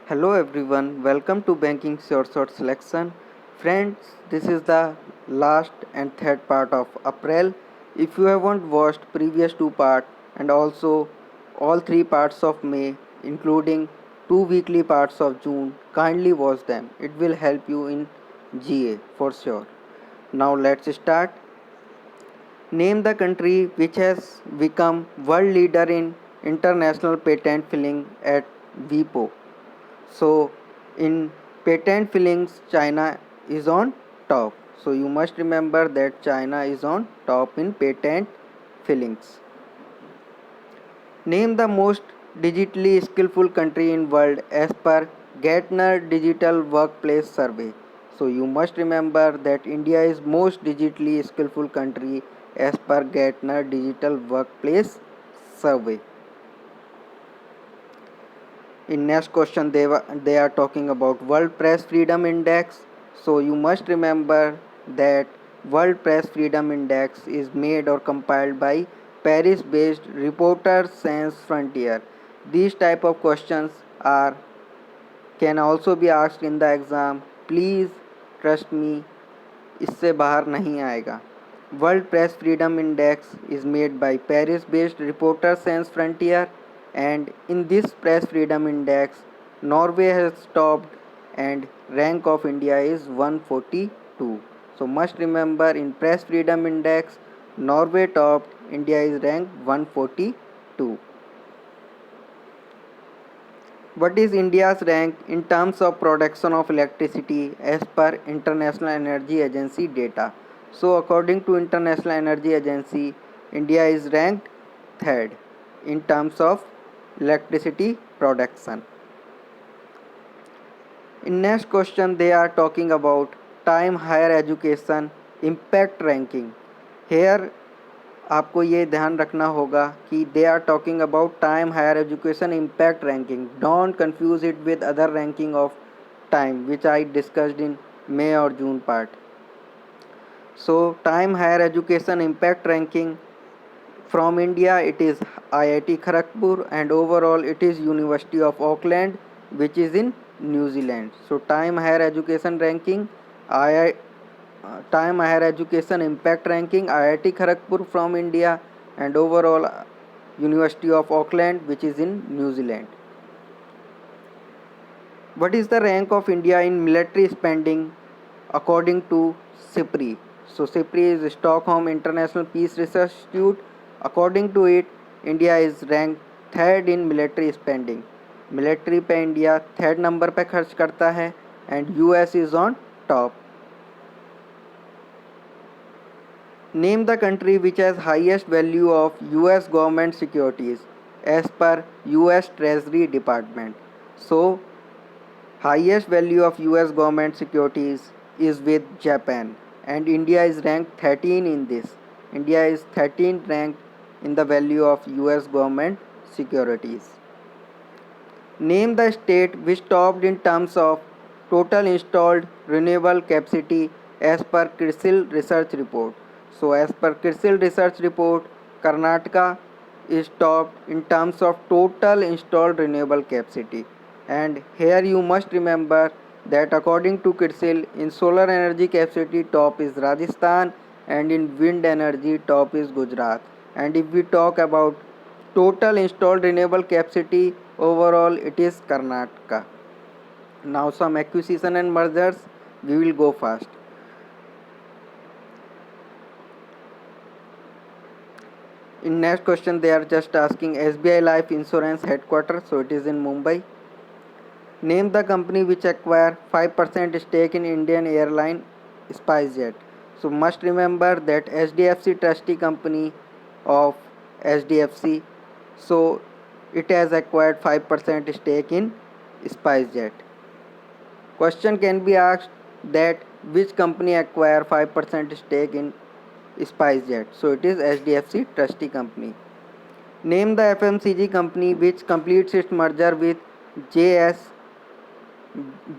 Hello everyone, welcome to Banking Sure Short Selection. Friends, this is the last and third part of April. If you haven't watched previous two parts and also all three parts of May, including two weekly parts of June, kindly watch them. It will help you in GA for sure. Now let's start. Name the country which has become world leader in international patent filing at WIPO. So in patent fillings, China is on top. So you must remember that China is on top in patent fillings. Name the most digitally skillful country in world as per Gartner Digital Workplace Survey. So you must remember that India is most digitally skillful country as per Gartner Digital Workplace Survey. In next question they are talking about World Press Freedom Index. So you must remember that World Press Freedom Index is made or compiled by Paris based Reporters Sans Frontier. These type of questions are can also be asked in the exam. Please trust me, इससे बाहर नहीं आएगा. World Press Freedom Index is made by Paris based Reporters Sans Frontier, and in this Press Freedom Index Norway has topped and rank of India is 142. So must remember, in Press Freedom Index Norway topped, India is ranked 142. What is India's rank in terms of production of electricity as per International Energy Agency data? So according to International Energy Agency, India is ranked third in terms of electricity production. In next question they are talking about time higher education impact ranking. Here आपको ये ध्यान रखना होगा कि they are talking about Times Higher Education impact ranking. Don't confuse it with other ranking of Times which I discussed in May और June part. So Times Higher Education impact ranking from India it is IIT Kharagpur, and overall it is University of Auckland which is in New Zealand. So time higher education ranking, time higher education impact ranking, IIT Kharagpur from India, and overall University of Auckland which is in New Zealand. What is the rank of India in military spending according to SIPRI? So SIPRI is Stockholm International Peace Research Institute. According to it, India is ranked third in military spending. Military पे India third number पे खर्च करता है and US is on top. Name the country which has highest value of US government securities as per US treasury department. So highest value of US government securities is with Japan, and India is ranked 13 in this. India is 13th ranked in the value of US government securities. Name the state which topped in terms of total installed renewable capacity as per CRISIL research report. So as per CRISIL research report, Karnataka is topped in terms of total installed renewable capacity. And here you must remember that according to CRISIL, in solar energy capacity top is Rajasthan, and in wind energy top is Gujarat. And if we talk about total installed renewable capacity, overall it is Karnataka. Now some acquisition and mergers, we will go fast. In next question they are just asking SBI Life Insurance headquarters, so it is in Mumbai. Name the company which acquired 5% stake in Indian airline SpiceJet. So must remember that HDFC trustee company of HDFC. So it has acquired 5% stake in SpiceJet. Question can be asked that which company acquired 5% stake in SpiceJet. So it is HDFC trustee company. Name the FMCG company which completes its merger with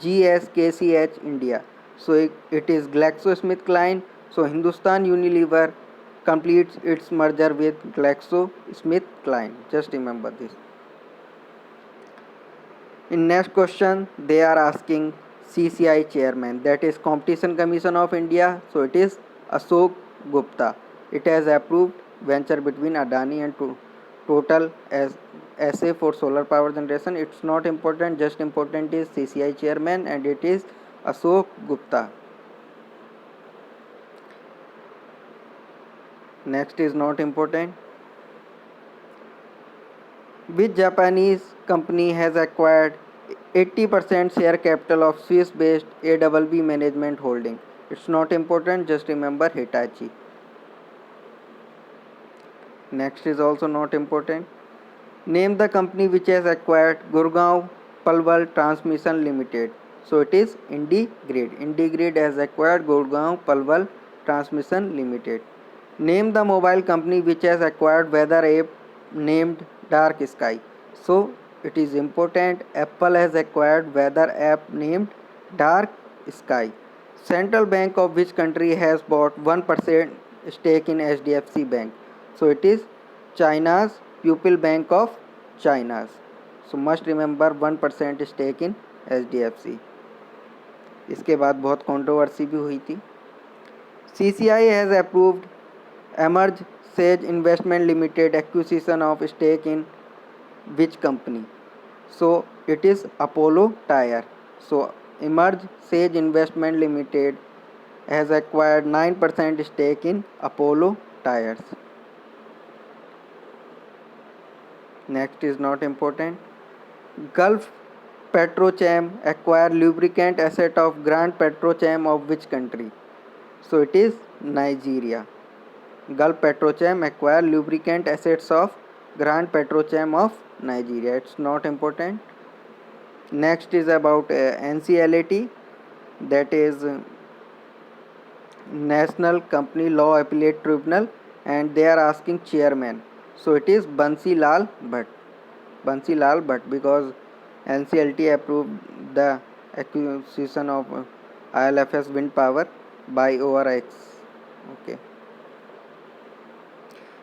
GSKCH India. So it is GlaxoSmithKline. So Hindustan Unilever completes its merger with GlaxoSmithKline. Just remember this. In next question, they are asking CCI chairman, that is Competition Commission of India. So it is Ashok Gupta. It has approved venture between Adani and Total as SA for solar power generation. It's not important, just important is CCI chairman, and it is Ashok Gupta. Next is not important. Which Japanese company has acquired 80% share capital of Swiss-based ABB Management Holding? It's not important, just remember Hitachi. Next is also not important. Name the company which has acquired Gurgaon Palwal Transmission Limited. So it is IndiGrid. IndiGrid has acquired Gurgaon Palwal Transmission Limited. Name the mobile company which has acquired weather app named Dark Sky. So it is important. Apple has acquired weather app named Dark Sky. Central Bank of which country has bought 1% stake in HDFC Bank? So it is China's Pupil Bank of China's. So must remember 1% stake in HDFC. इसके बाद बहुत controversy भी हुई थी. CCI has approved Emerge Sage Investment Limited acquisition of stake in which company? So it is Apollo Tyre. So Emerge Sage Investment Limited has acquired 9% stake in Apollo Tyres. Next is not important. Gulf Petrochem acquired lubricant asset of Grand Petrochem of which country? So it is Nigeria. Gulf Petrochem acquired lubricant assets of Grand Petrochem of Nigeria. It's not important. Next is about NCLAT, that is National Company Law Appellate Tribunal, and they are asking chairman. So it is Bansi Lal Bhatt. Bansi Lal Bhatt, because NCLT approved the acquisition of ILFS wind power by ORX. Okay.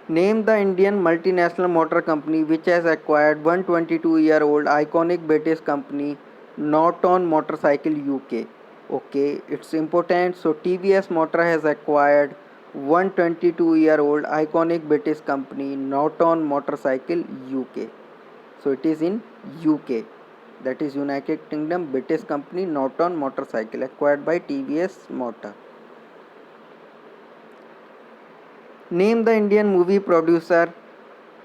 Name the Indian multinational motor company which has acquired 122-year-old iconic British company Norton Motorcycle UK. Okay, it's important. So TVS Motor has acquired 122-year-old iconic British company Norton Motorcycle UK. So it is in UK, that is United Kingdom. British company Norton Motorcycle acquired by TVS Motor. Name the Indian movie producer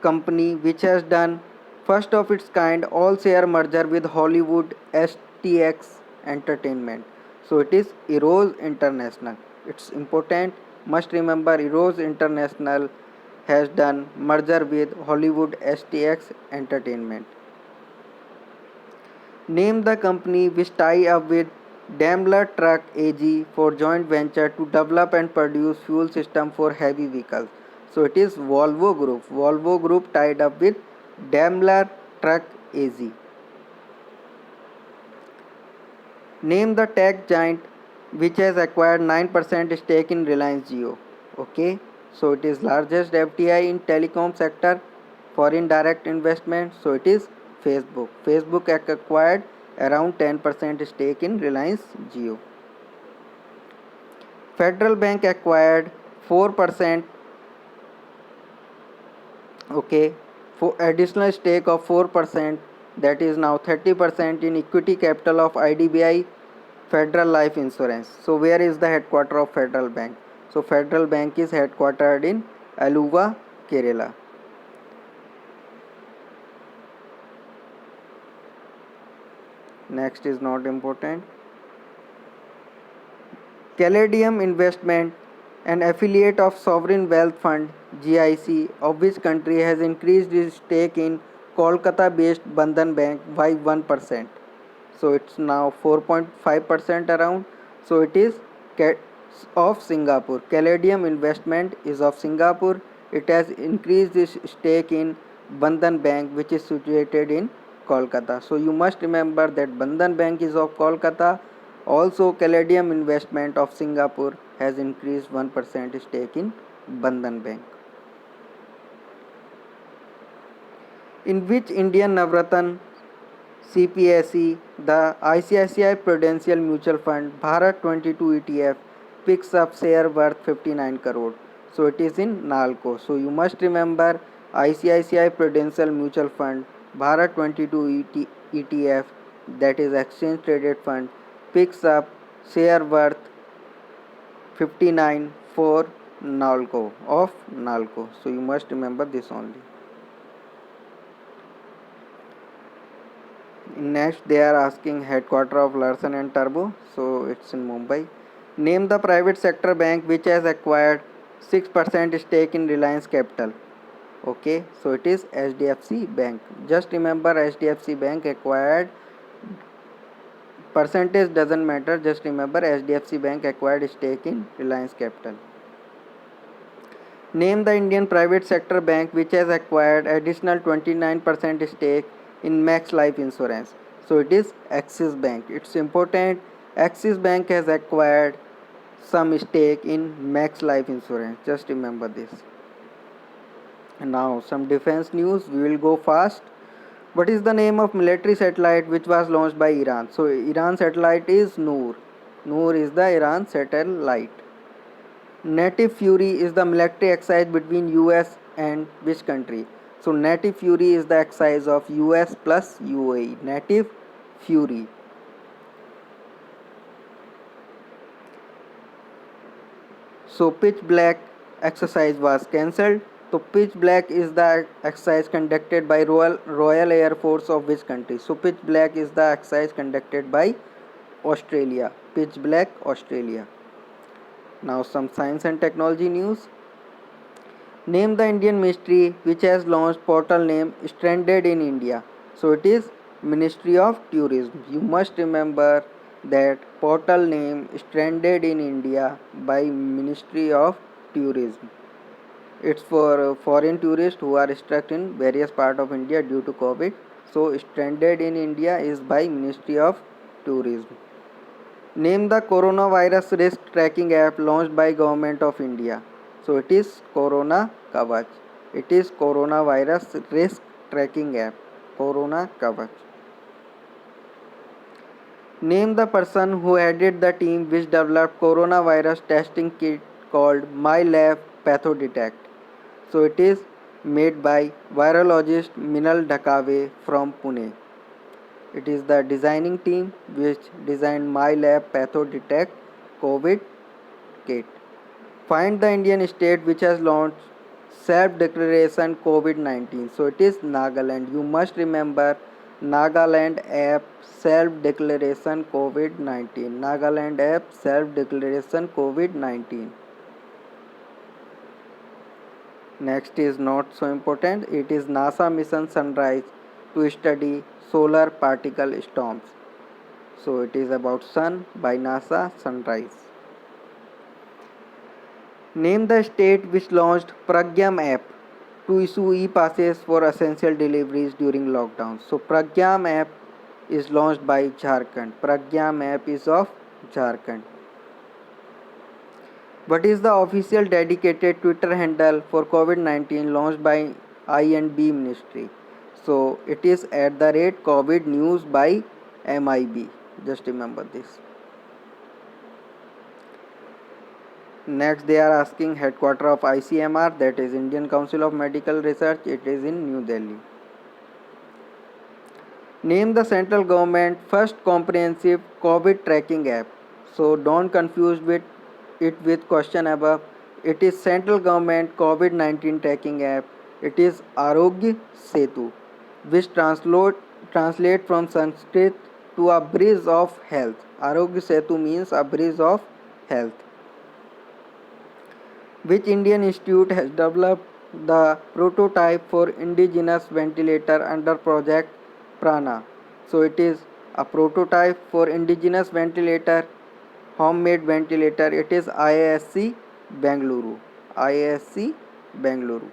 company which has done first of its kind all share merger with Hollywood STX Entertainment. So it is Eros International. It's important, must remember Eros International has done merger with Hollywood STX Entertainment. Name the company which tie up with Daimler Truck AG for joint venture to develop and produce fuel system for heavy vehicles. So it is Volvo Group. Volvo Group tied up with Daimler Truck AG. Name the tech giant which has acquired 9% stake in Reliance Jio. Okay, so it is largest FDI in telecom sector, foreign direct investment. So it is Facebook. Facebook acquired around 10% stake in Reliance Jio. Federal Bank acquired 4%, okay, for additional stake of 4%, that is now 30% in equity capital of IDBI Federal Life Insurance. So where is the headquarter of Federal Bank? So Federal Bank is headquartered in Aluva, Kerala. Next is not important. Caladium Investment, an affiliate of Sovereign Wealth Fund GIC of which country, has increased its stake in Kolkata based Bandhan Bank by 1%. So it's now 4.5% around. So it is of Singapore. Caladium Investment is of Singapore. It has increased its stake in Bandhan Bank which is situated in Kolkata. So you must remember that Bandhan Bank is of Kolkata. Also Caladium Investment of Singapore has increased 1% stake in Bandhan Bank. In which Indian Navratna CPSE, the ICICI Prudential Mutual Fund Bharat 22 ETF picks up share worth 59 crore. So it is in NALCO. So you must remember ICICI Prudential Mutual Fund Bharat 22 ETF, that is exchange traded fund, picks up share worth 59 for NALCO of NALCO. So you must remember this only. Next, they are asking headquarter of Larsen and Turbo. So it's in Mumbai. Name the private sector bank which has acquired 6% stake in Reliance Capital. Okay, so it is HDFC Bank. Just remember HDFC Bank acquired, percentage doesn't matter. Just remember HDFC Bank acquired stake in Reliance Capital. Name the Indian private sector bank which has acquired additional 29% stake in Max Life Insurance. So it is Axis Bank. It's important. Axis Bank has acquired some stake in Max Life Insurance. Just remember this. And now some defense news. We will go fast. What is the name of military satellite which was launched by Iran? So Iran satellite is Noor. Noor is the Iran satellite. Native Fury is the military exercise between US and which country? So Native Fury is the exercise of US plus UAE. Native Fury. So Pitch Black exercise was cancelled. So Pitch Black is the exercise conducted by Royal Air Force of which country? So Pitch Black is the exercise conducted by Australia. Pitch Black, Australia. Now some science and technology news. Name the Indian ministry which has launched portal name Stranded in India. So it is Ministry of Tourism. You must remember that portal name Stranded in India by Ministry of Tourism. It's for foreign tourists who are stuck in various parts of India due to COVID. So Stranded in India is by Ministry of Tourism. Name the coronavirus risk tracking app launched by Government of India. So it is Corona Kavach. It is coronavirus risk tracking app. Corona Kavach. Name the person who headed the team which developed coronavirus testing kit called MyLab PathoDetect. So it is made by virologist Minal Dhakave from Pune. It is the designing team which designed MyLab PathoDetect COVID kit. Find the Indian state which has launched self-declaration COVID-19. So it is Nagaland. You must remember Nagaland app self-declaration COVID-19. Nagaland app self-declaration COVID-19. Next is not so important. It is NASA mission Sunrise to study solar particle storms. So it is about sun by NASA Sunrise. Name the state which launched Pragyam app to issue e-passes for essential deliveries during lockdown. So Pragyam app is launched by Jharkhand. Pragyam app is of Jharkhand. What is the official dedicated Twitter handle for COVID-19 launched by I&B Ministry? So it is @COVID News by MIB. Just remember this. Next they are asking headquarter of ICMR, that is Indian Council of Medical Research. It is in New Delhi. Name the central government first comprehensive COVID tracking app. So don't confuse it with question above. It is central government COVID-19 tracking app. It is Arogya Setu, which translate from Sanskrit to a bridge of health. Arogya Setu means a bridge of health. Which Indian institute has developed the prototype for indigenous ventilator under project Prana? So it is a prototype for indigenous ventilator, homemade ventilator. It is IISc Bengaluru. IISc Bengaluru.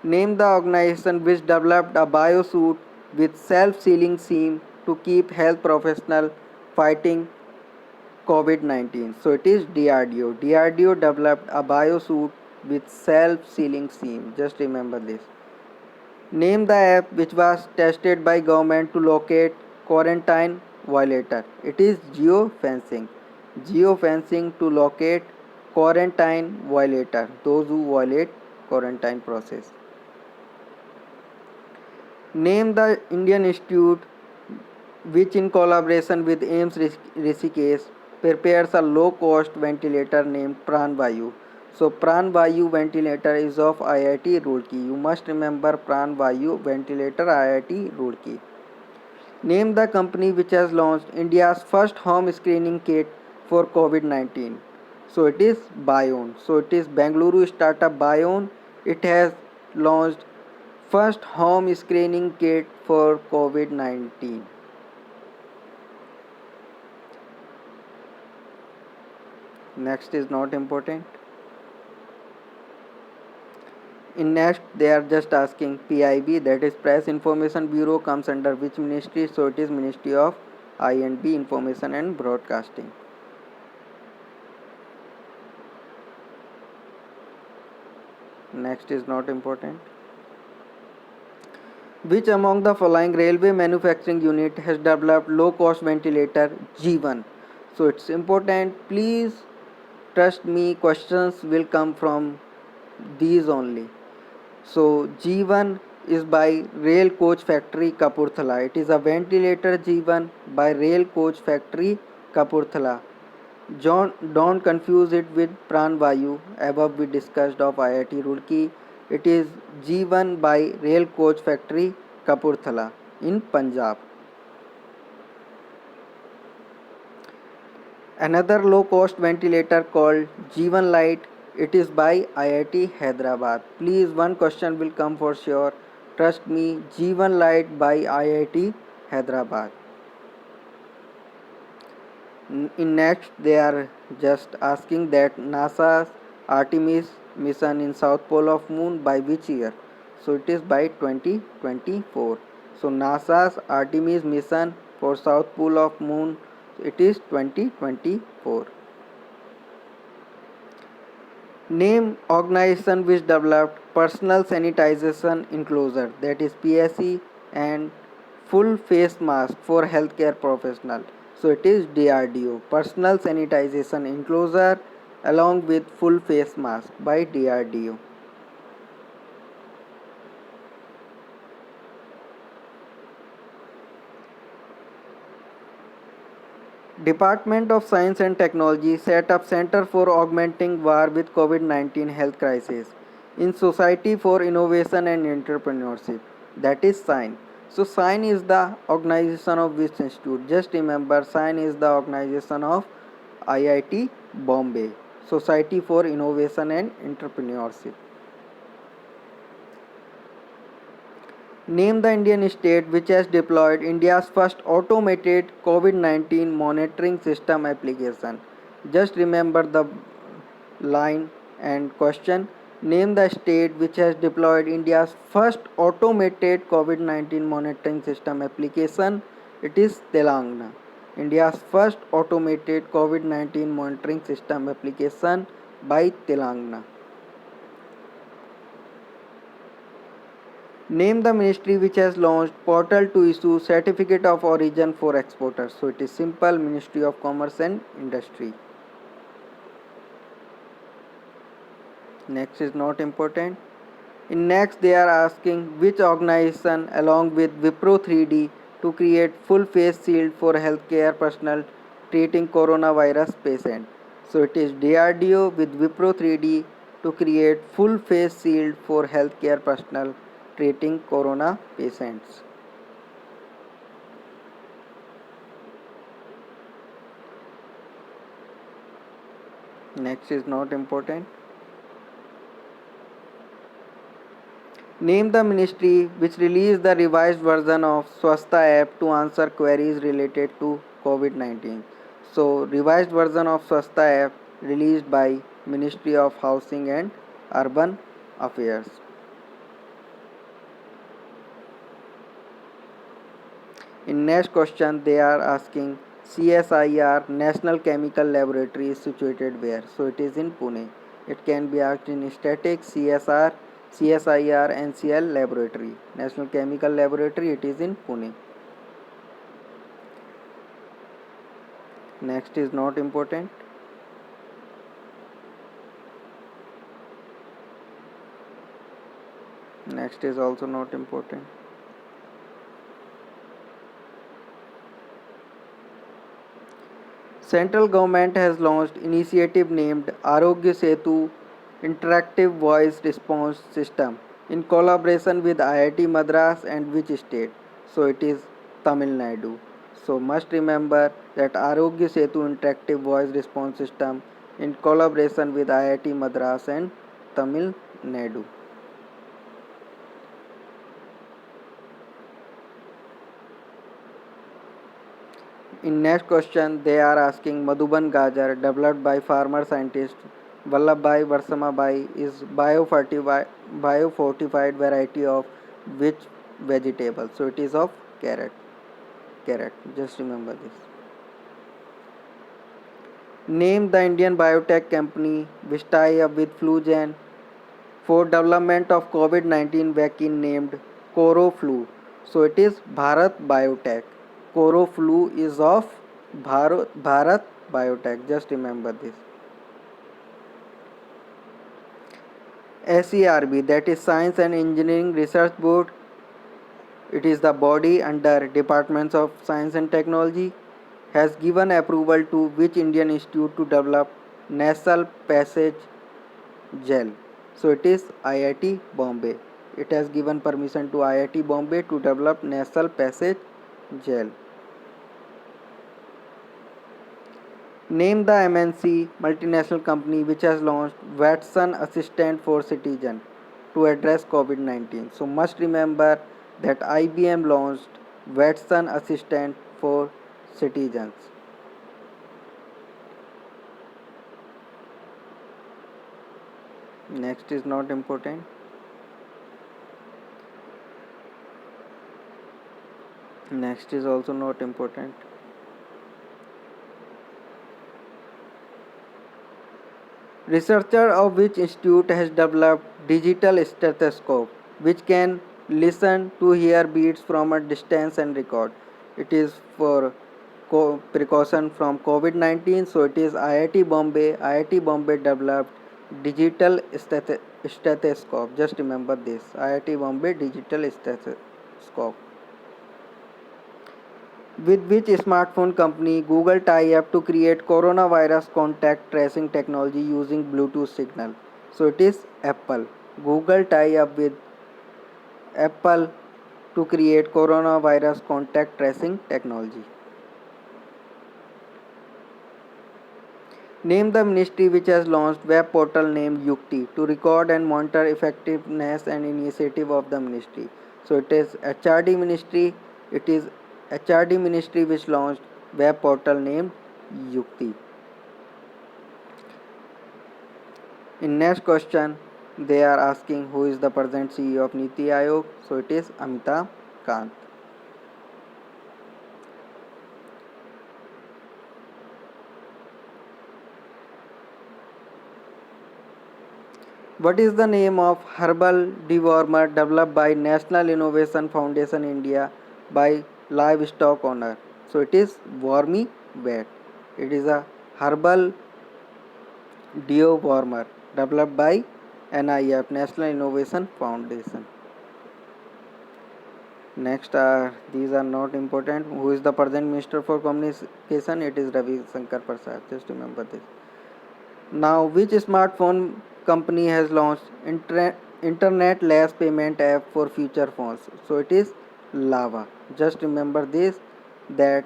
Name the organization which developed a biosuit with self-sealing seam to keep health professionals fighting COVID-19. So it is DRDO. DRDO developed a biosuit with self-sealing seam. Just remember this. Name the app which was tested by government to locate quarantine violator. It is geofencing. Geofencing to locate quarantine violator. Those who violate quarantine process. Name the Indian institute which in collaboration with AIIMS Rishikesh prepares a low-cost ventilator named Pranvayu. So Pranvayu ventilator is of IIT Roorkee. You must remember Pranvayu ventilator IIT Roorkee. Name the company which has launched India's first home screening kit for COVID-19. So it is Bion. So it is Bengaluru startup Bion. It has launched first home screening kit for COVID-19. Next is not important. In next they are just asking PIB, that is Press Information Bureau, comes under which ministry? So it is Ministry of I&B, Information and Broadcasting. Next is not important. Which among the following railway manufacturing unit has developed low cost ventilator G1? So it's important, please trust me, questions will come from these only. So G1 is by Rail Coach Factory Kapurthala. It is a ventilator G1 by Rail Coach Factory Kapurthala. Don't confuse it with Pranvayu above we discussed of IIT Roorkee. It is G1 by Rail Coach Factory Kapurthala in Punjab. Another low cost ventilator called G1 Lite, it is by IIT Hyderabad. Please, one question will come for sure. Trust me, G1 Lite by IIT Hyderabad. In next they are just asking that NASA's Artemis mission in South Pole of Moon by which year? So it is by 2024. So NASA's Artemis mission for South Pole of Moon, it is 2024. Name organization which developed personal sanitization enclosure, that is PSE, and full face mask for healthcare professional. So it is DRDO, personal sanitization enclosure along with full face mask by DRDO. Department of Science and Technology set up Center for Augmenting War with COVID-19 Health Crisis in Society for Innovation and Entrepreneurship, that is SIGN. So SIGN is the organization of which institute? Just remember, SIGN is the organization of IIT Bombay, Society for Innovation and Entrepreneurship. Name the Indian state which has deployed India's first automated COVID-19 monitoring system application. Just remember the line and question. Name the state which has deployed India's first automated COVID-19 monitoring system application. It is Telangana. India's first automated COVID-19 monitoring system application by Telangana. Name the ministry which has launched portal to issue certificate of origin for exporters. So it is simple, Ministry of Commerce and Industry. Next is not important. In next they are asking which organization along with Wipro 3D to create full face shield for healthcare personnel treating coronavirus patient. So it is DRDO with Wipro 3D to create full face shield for healthcare personnel treating corona patients. Next is not important. Name the ministry which released the revised version of Swasthya app to answer queries related to COVID-19. So revised version of Swasthya app released by Ministry of Housing and Urban Affairs. In next question they are asking CSIR National Chemical Laboratory is situated where? So it is in Pune. It can be asked in statics, CSR, CSIR, NCL laboratory. National Chemical Laboratory, it is in Pune. Next is not important. Next is also not important. Central government has launched initiative named Arogya Setu Interactive Voice Response System in collaboration with IIT Madras and which state? So it is Tamil Nadu. So must remember that Arogya Setu Interactive Voice Response System in collaboration with IIT Madras and Tamil Nadu. In next question, they are asking Madhuban Gajar, developed by farmer scientist Vallabhbhai Varsamabhai, is biofortified variety of which vegetable? So it is of carrot. Carrot. Just remember this. Name the Indian biotech company which tie up with Flugen for development of COVID-19 vaccine named Coroflu. So it is Bharat Biotech. Coroflu is of Bharat Biotech. Just remember this. SERB, that is Science and Engineering Research Board. It is the body under Departments of Science and Technology. Has given approval to which Indian institute to develop nasal passage gel? So it is IIT Bombay. It has given permission to IIT Bombay to develop nasal passage gel. Name the MNC multinational company which has launched Watson Assistant for Citizen to address COVID-19. So must remember that IBM launched Watson Assistant for Citizens. Next is not important. Next is also not important. Researcher of which institute has developed digital stethoscope which can listen to hear beats from a distance and record. It is for precaution from COVID-19. So it is IIT Bombay. IIT Bombay developed digital stethoscope. Just remember this. IIT Bombay digital stethoscope. With which smartphone company Google tie up to create coronavirus contact tracing technology using Bluetooth signal? So it is Apple. Google tie up with Apple to create coronavirus contact tracing technology. Name the ministry which has launched web portal named Yukti to record and monitor effectiveness and initiative of the ministry. So it is HRD ministry. It is HRD ministry which launched web portal named Yukti. In next question, they are asking who is the present CEO of Niti Aayog. So it is Amitabh Kant. What is the name of herbal dewormer developed by National Innovation Foundation India by livestock owner? So it is Wormy Vet. It is a herbal dewormer developed by NIF, National Innovation Foundation. Next these are not important. Who is the present Minister for Communication? It is Ravi Shankar Prasad. Just remember this. Now, which smartphone company has launched internet-less payment app for feature phones? So it is Lava. Just remember this, that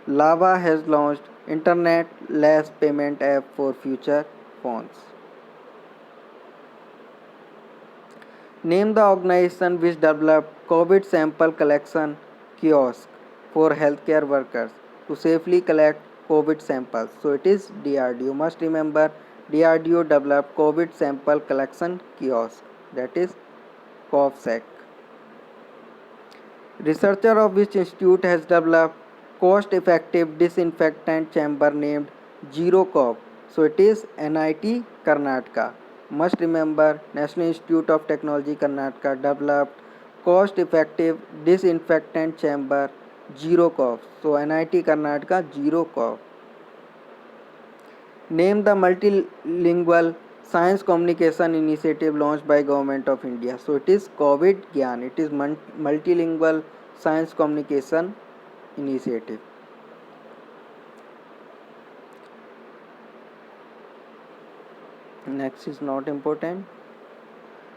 Lava has launched internet-less payment app for future phones. Name the organization which developed COVID sample collection kiosk for healthcare workers to safely collect COVID samples. So it is DRDO. Must remember DRDO developed COVID sample collection kiosk, that is COVSEC. Researcher of which institute has developed cost-effective disinfectant chamber named ZeroCov. So it is NIT Karnataka. Must remember, National Institute of Technology Karnataka developed cost-effective disinfectant chamber zero cough. So NIT Karnataka zero cough. Name the multilingual science communication initiative launched by Government of India. So it is COVID Gyan. It is multilingual science communication initiative. Next is not important.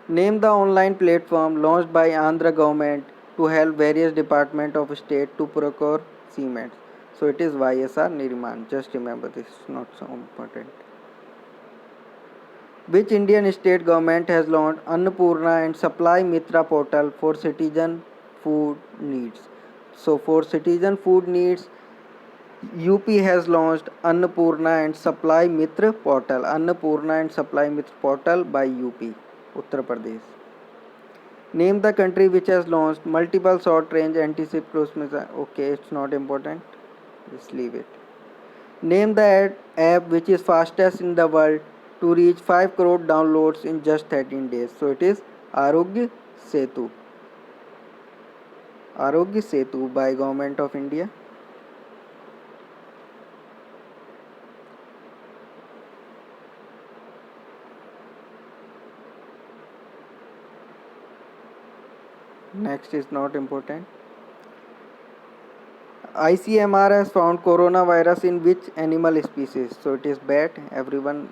Name the online platform launched by Andhra government to help various department of state to procure cement. So it is YSR Nirman. Just remember this, not so important. Which Indian state government has launched Annapurna and Supply Mitra portal for citizen food needs? So for citizen food needs, UP has launched Annapurna and Supply Mitra portal. Annapurna and Supply Mitra portal by UP, Uttar Pradesh. Name the country which has launched multiple short-range anti-ship cruise missiles. Okay, it's not important. Just leave it. Name the app which is fastest in the world to reach 5 crore downloads in just 13 days. So it is Arogya Setu. Arogya Setu by Government of India. Next is not important. ICMR has found coronavirus in which animal species? So it is bat. Everyone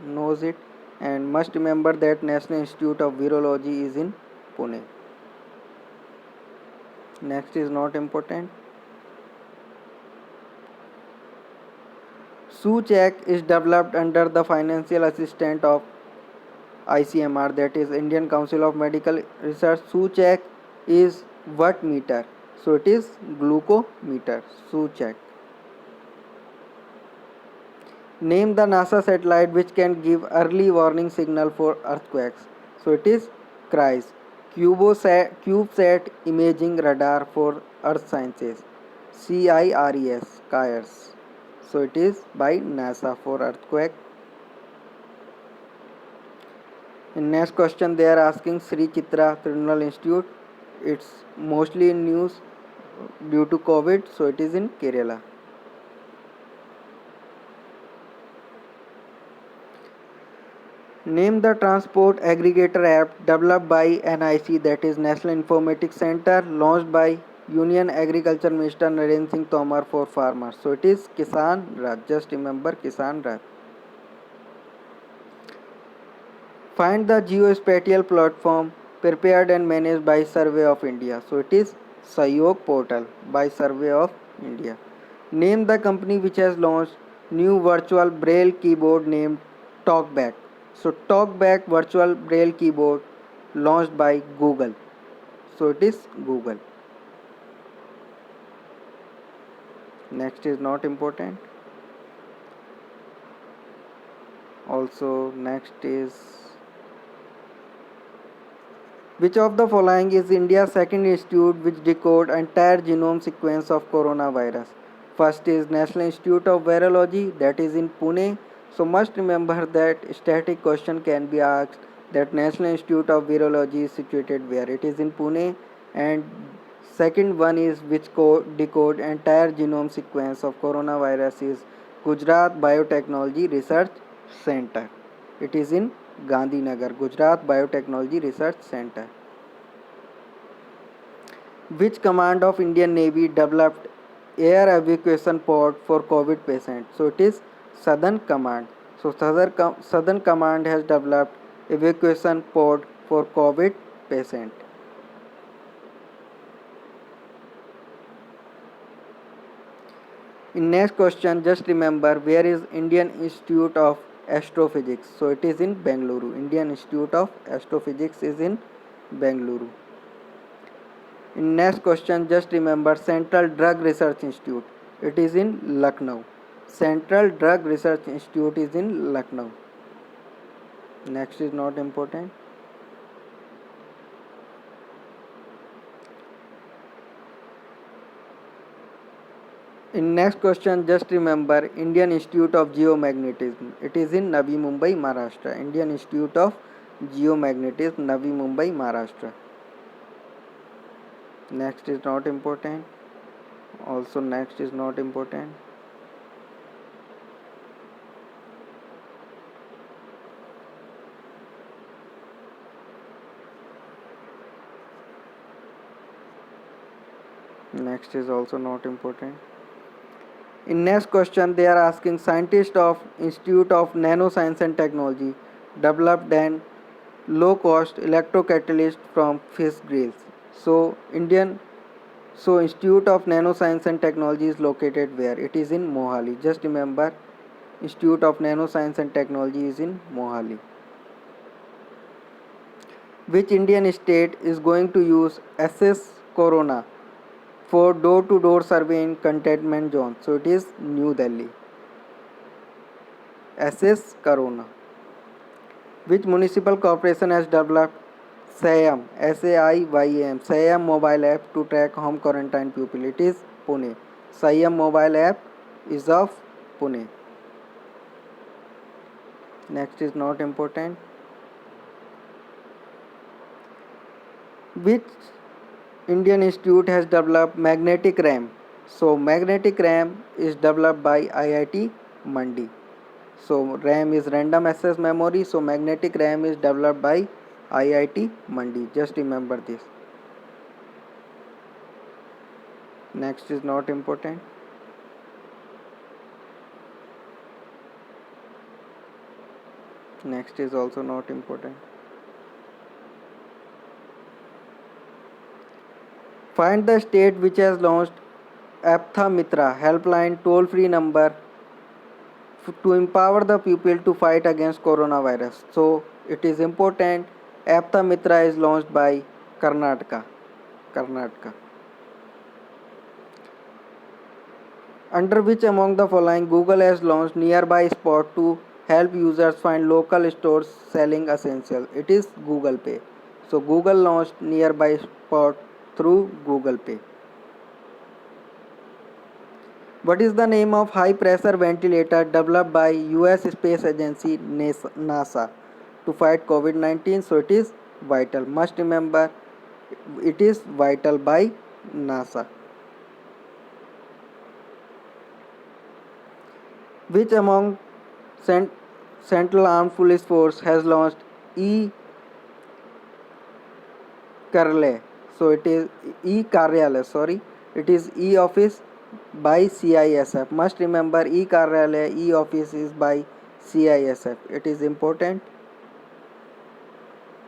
knows it. And must remember that National Institute of Virology is in Pune. Next is not important. SUCHEC is developed under the financial assistance of ICMR, that is Indian Council of Medical Research. SUCHEC is what meter? So it is glucometer. SUCHEC. Name the NASA satellite which can give early warning signal for earthquakes. So it is CRIS, CubeSat Imaging Radar for Earth Sciences. CIRES. So it is by NASA for earthquake. In next question they are asking Sri Chitra Tribunal Institute. It's mostly in news due to COVID, so it is in Kerala. Name the transport aggregator app developed by NIC, that is National Informatics Center, launched by Union Agriculture Minister Narendra Singh Tomar for farmers. So it is Kisan Rath. Just remember Kisan Rath. Find the geospatial platform prepared and managed by Survey of India. So it is Sahyog portal by Survey of India. Name the company which has launched new virtual braille keyboard named TalkBack. So TalkBack virtual braille keyboard launched by Google. So it is Google. Next is not important. Also next is, which of the following is India's second institute which decode entire genome sequence of coronavirus? First is National Institute of Virology, that is in Pune. So must remember that static question can be asked that National Institute of Virology is situated where? It is in Pune. And second one is which decode entire genome sequence of coronavirus is Gujarat Biotechnology Research Center. It is in Gandhinagar, Gujarat Biotechnology Research Center. Which command of Indian Navy developed air evacuation pod for COVID patients? So it is Southern Command. So Southern Command has developed evacuation pod for COVID patient. In next question, just remember where is Indian Institute of Astrophysics? So it is in Bengaluru. Indian Institute of Astrophysics is in Bengaluru. In next question, just remember Central Drug Research Institute. It is in Lucknow. Central Drug Research Institute is in Lucknow. Next is not important. In next question, just remember Indian Institute of Geomagnetism. It is in Navi Mumbai, Maharashtra. Indian Institute of Geomagnetism, Navi Mumbai, Maharashtra. Next is not important. Also next is not important. Next is also not important. In next question, they are asking scientists of Institute of Nanoscience and Technology developed an low-cost electrocatalyst from fish gills. So Institute of Nanoscience and Technology is located where? It is in Mohali. Just remember, Institute of Nanoscience and Technology is in Mohali. Which Indian state is going to use Assess Corona for door-to-door survey in containment zones? So it is New Delhi. Assess Corona. Which municipal corporation has developed SAYAM, SAIYAM, SAYAM mobile app to track home quarantine people? It is Pune. SAYAM mobile app is of Pune. Next is not important. Which Indian institute has developed magnetic RAM? So magnetic RAM is developed by IIT Mandi. So RAM is random access memory. So magnetic RAM is developed by IIT Mandi. Just remember this. Next is not important. Next is also not important. Find the state which has launched Aptha Mitra helpline toll-free number to empower the people to fight against coronavirus. So it is important. Aptha Mitra is launched by Karnataka. Under which among the following Google has launched nearby spot to help users find local stores selling essentials? It is Google Pay. So Google launched nearby spot through Google Pay. What is the name of high pressure ventilator developed by US Space Agency NASA to fight COVID-19? So it is Vital. Must remember, it is Vital by NASA. Which among Central Armed Police Force has launched e-Karyalaya? So it is e-Karyalaya, sorry. It is e-Office by CISF. Must remember, e-Karyalaya, e-Office is by CISF. It is important.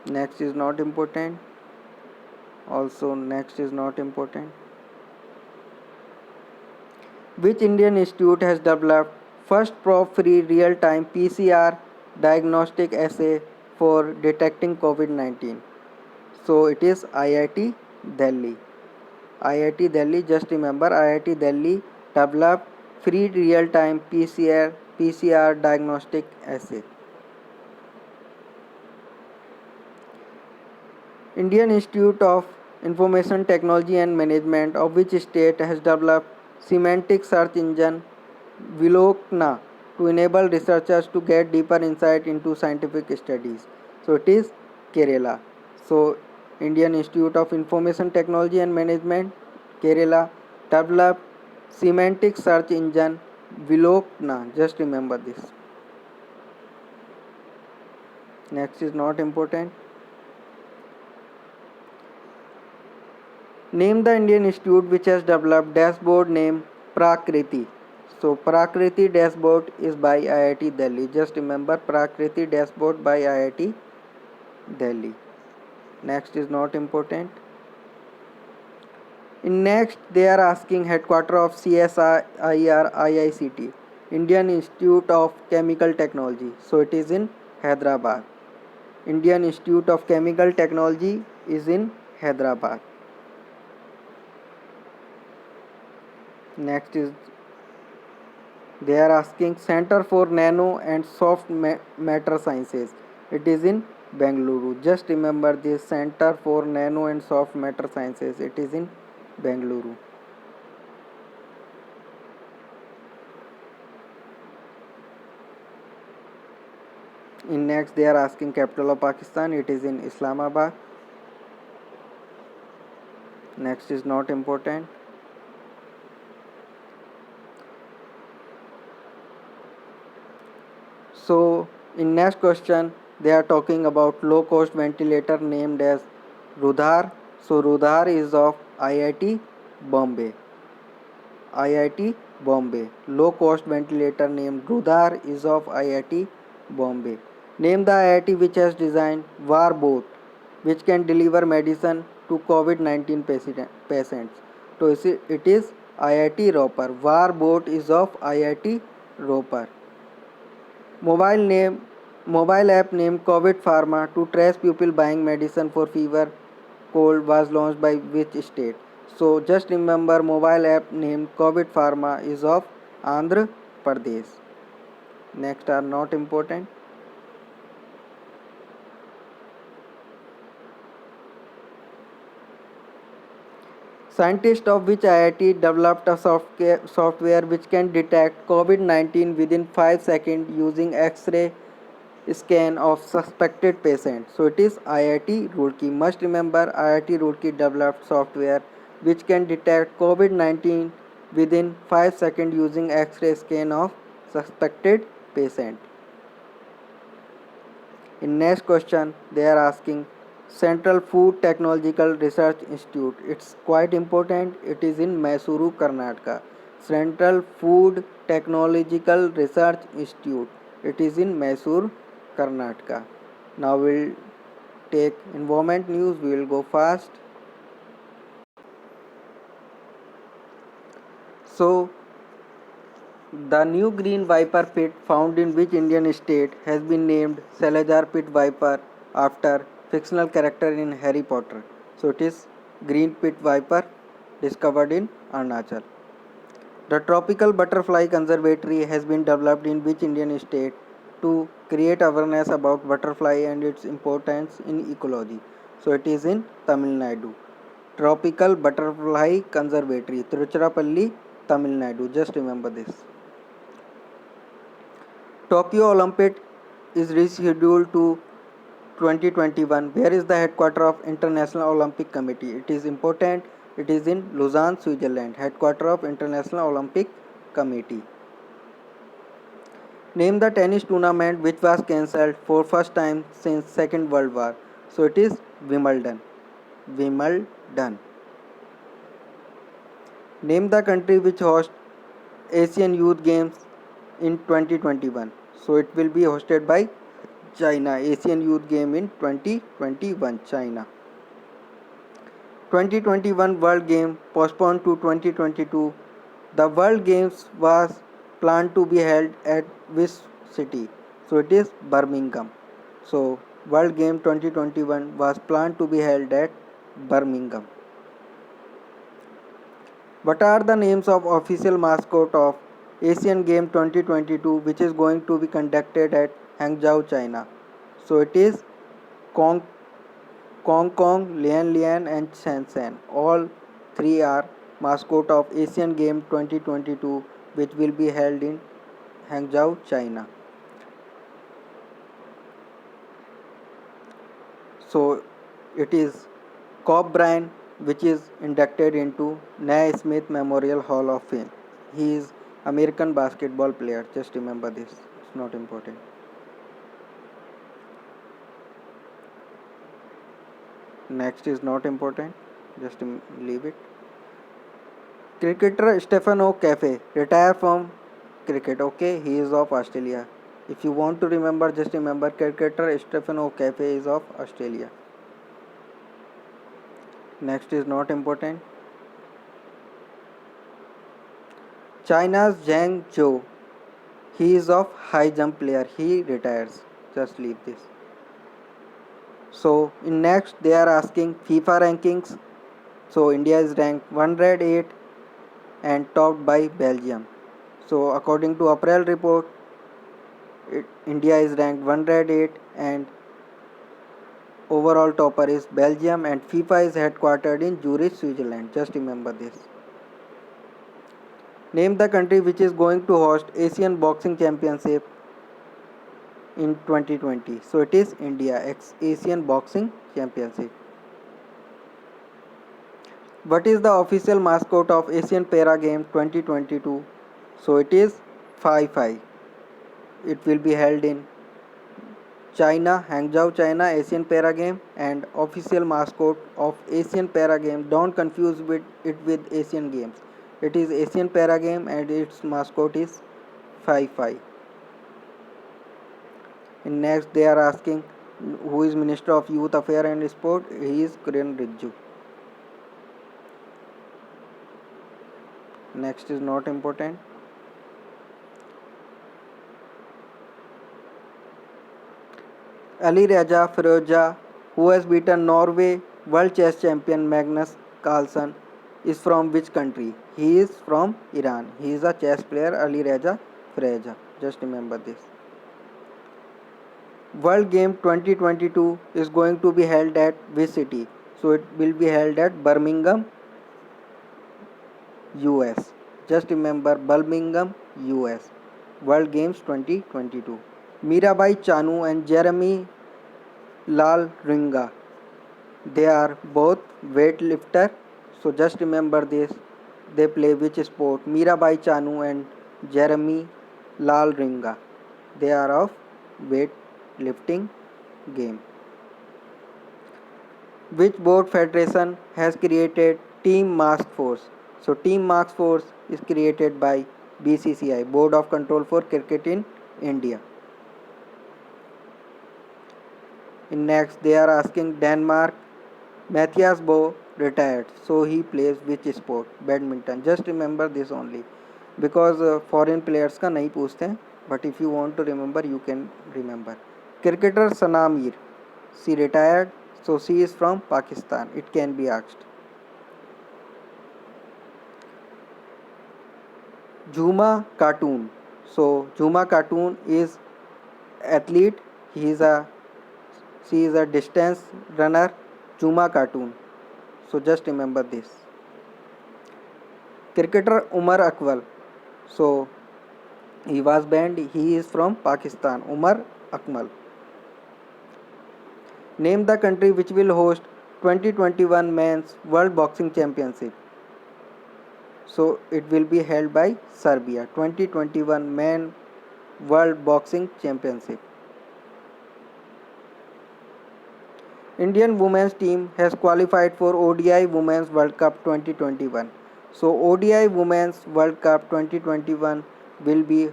Next is not important. Also next is not important. Which Indian institute has developed first probe-free real-time PCR diagnostic assay for detecting COVID-19? So it is IIT Delhi. IIT Delhi, just remember, IIT Delhi developed free real-time PCR diagnostic assay. Indian Institute of Information Technology and Management of which state has developed semantic search engine Vilokna to enable researchers to get deeper insight into scientific studies? So it is Kerala. So Indian Institute of Information Technology and Management, Kerala, developed semantic search engine Vilokna. Just remember this. Next is not important. Name the Indian institute which has developed dashboard named Prakriti. So Prakriti dashboard is by IIT Delhi. Just remember, Prakriti dashboard by IIT Delhi. Next is not important. In next, they are asking headquarter of CSIR IICT, Indian Institute of Chemical Technology. So it is in Hyderabad. Indian Institute of Chemical Technology is in Hyderabad. Next is they are asking Center for Nano and Soft Matter Sciences. It is in Bengaluru. Just remember this, Center for Nano and Soft Matter Sciences. It is in Bengaluru. In next they are asking capital of Pakistan. It is in Islamabad. Next is not important. So in next question they are talking about low cost ventilator named as Rudhar. So Rudhar is of IIT Bombay. IIT Bombay. Low cost ventilator named Rudhar is of IIT Bombay. Name the IIT which has designed Warbot, which can deliver medicine to COVID-19 patients. So it is IIT Ropar. Warbot is of IIT Ropar. Mobile name Mobile app named COVID Pharma to trace people buying medicine for fever, cold was launched by which state? So just remember mobile app named COVID Pharma is of Andhra Pradesh. Next are not important. Scientists of which IIT developed a software which can detect COVID-19 within 5 seconds using X-ray scan of suspected patients. So it is IIT Roorkee. Must remember IIT Roorkee developed software which can detect COVID-19 within 5 seconds using X-ray scan of suspected patient. In next question they are asking Central Food Technological Research Institute. It's quite important. It is in Mysuru, Karnataka. Central Food Technological Research Institute. It is in Mysuru, Karnataka. Now we'll take environment news. We will go fast. So the new green viper pit found in which Indian state has been named Salazar Pit Viper after fictional character in Harry Potter. So it is green pit viper discovered in Arunachal. The tropical butterfly conservatory has been developed in which Indian state to create awareness about butterfly and its importance in ecology. So it is in Tamil Nadu. Tropical Butterfly Conservatory, Tiruchirappalli, Tamil Nadu. Just remember this. Tokyo Olympic is rescheduled to 2021. Where is the headquarters of International Olympic Committee? It is important. It is in Lausanne, Switzerland. Headquarters of International Olympic Committee. Name the tennis tournament which was cancelled for first time since Second World War. So it is Wimbledon. Wimbledon. Name the country which hosts Asian Youth Games in 2021. So it will be hosted by China. Asian Youth Game in 2021, China. 2021 World Game postponed to 2022. The World Games was planned to be held at which city? So it is Birmingham. So World Game 2021 was planned to be held at Birmingham. What are the names of official mascot of Asian Game 2022 which is going to be conducted at Hangzhou, China? So it is Kong Kong, Lian Lian and Shan Shan. All three are mascot of Asian Game 2022 which will be held in Hangzhou, China. So it is Kobe Bryant which is inducted into Naismith Memorial Hall of Fame. He is American basketball player. Just remember this. It's not important. Next is not important. Just leave it. Cricketer Stephen O'Cafe retired from cricket. Okay, he is of Australia. If you want to remember, just remember cricketer Stephen O'Cafe is of Australia. Next is not important. China's Zhang Zhou. He is of high jump player. He retires. Just leave this. So in next they are asking FIFA rankings. So India is ranked 108 and topped by Belgium. So according to April report, India is ranked 108 and overall topper is Belgium and FIFA is headquartered in Zurich, Switzerland. Just remember this. Name the country which is going to host Asian Boxing Championship in 2020? So it is India, Asian Boxing Championship. What is the official mascot of Asian Para Games 2022? So it is Phi Phi. It will be held in China, Hangzhou, China, Asian Para Game, and official mascot of Asian Para Game. Don't confuse it with Asian Games. It is Asian Para Game and its mascot is Phi Phi. And next they are asking who is Minister of Youth Affairs and Sport. He is Kiren Rijiju. Next is not important. Alireza Firouzja, who has beaten Norway World Chess Champion Magnus Carlsen, is from which country? He is from Iran. He is a chess player, Alireza Firouzja. Just remember this. World Game 2022 is going to be held at which city? So it will be held at Birmingham, US. Just remember Birmingham, US. World Games 2022. Mirabai Chanu and Jeremy Lal Ringa. They are both weightlifter. So just remember this. They play which sport? Mirabai Chanu and Jeremy Lal Ringa. They are of weightlifting game. Which board federation has created Team Mask Force? So Team Mask Force is created by BCCI, Board of Control for Cricket in India. In next they are asking Denmark, Matthias Bo retired, so he plays which sport? Badminton. Just remember this only, because foreign players का नहीं पूछते हैं, but if you want to remember you can remember. Cricketer Sana Mir, she retired, so she is from Pakistan. It can be asked. Jhuma Khatun. So Jhuma Khatun is athlete. She is a distance runner. Jhuma Khatun. So just remember this. Cricketer Umar Akmal. So he was banned. He is from Pakistan. Umar Akmal. Name the country which will host 2021 Men's World Boxing Championship. So it will be held by Serbia. 2021 Men World Boxing Championship. Indian women's team has qualified for ODI Women's World Cup 2021. So ODI Women's World Cup 2021 will be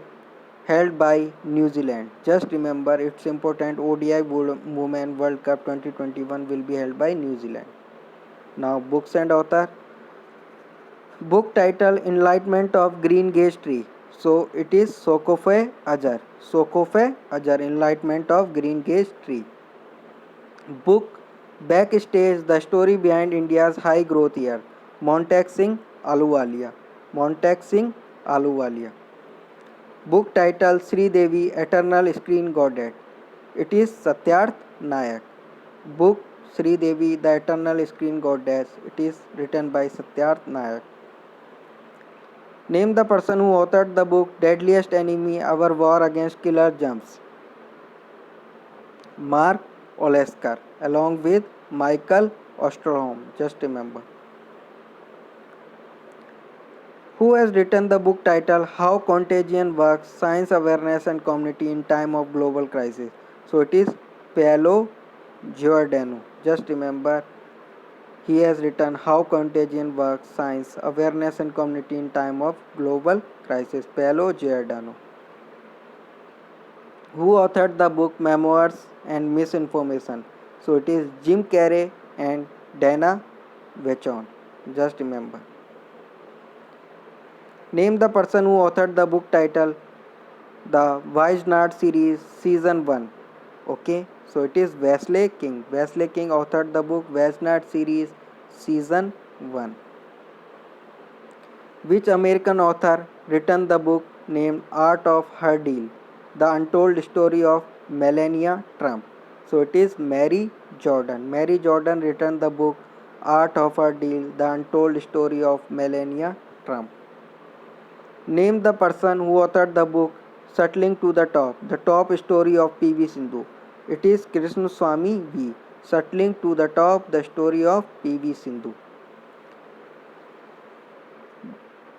held by New Zealand. Just remember, it's important. ODI Women World Cup 2021 will be held by New Zealand. Now books and author. Book title Enlightenment of Green Gage Tree. So it is Sokofe Ajar. Sokofe Ajar, Enlightenment of Green Gage Tree. Book Backstage, the story behind India's high growth year. Montek Singh Ahluwalia. Montek Singh Ahluwalia. Book title Sri Devi, Eternal Screen Goddess. It is Satyarth Nayak. Book Sri Devi, the Eternal Screen Goddess. It is written by Satyarth Nayak. Name the person who authored the book Deadliest Enemy, Our War Against Killer Germs. Mark Olesker, along with Michael Osterholm. Just remember. Who has written the book title How Contagion Works, Science Awareness and Community in Time of Global Crisis? So it is Paolo Giordano. Just remember, he has written How Contagion Works, Science Awareness and Community in Time of Global Crisis. Paolo Giordano. Who authored the book Memoirs and Misinformation? So it is Jim Carrey and Dana Vachon. Just remember. Name the person who authored the book title The Weisnard Series Season 1. Okay, so it is Wesley King. Wesley King authored the book Weisnard Series Season 1. Which American author written the book named Art of Her Deal? The Untold Story of Melania Trump. So it is Mary Jordan. Mary Jordan written the book Art of Her Deal, The Untold Story of Melania Trump. Name the person who authored the book settling to the top. The top story of PV Sindhu. It is Krishnaswamy V. Settling to the top, the story of PV Sindhu.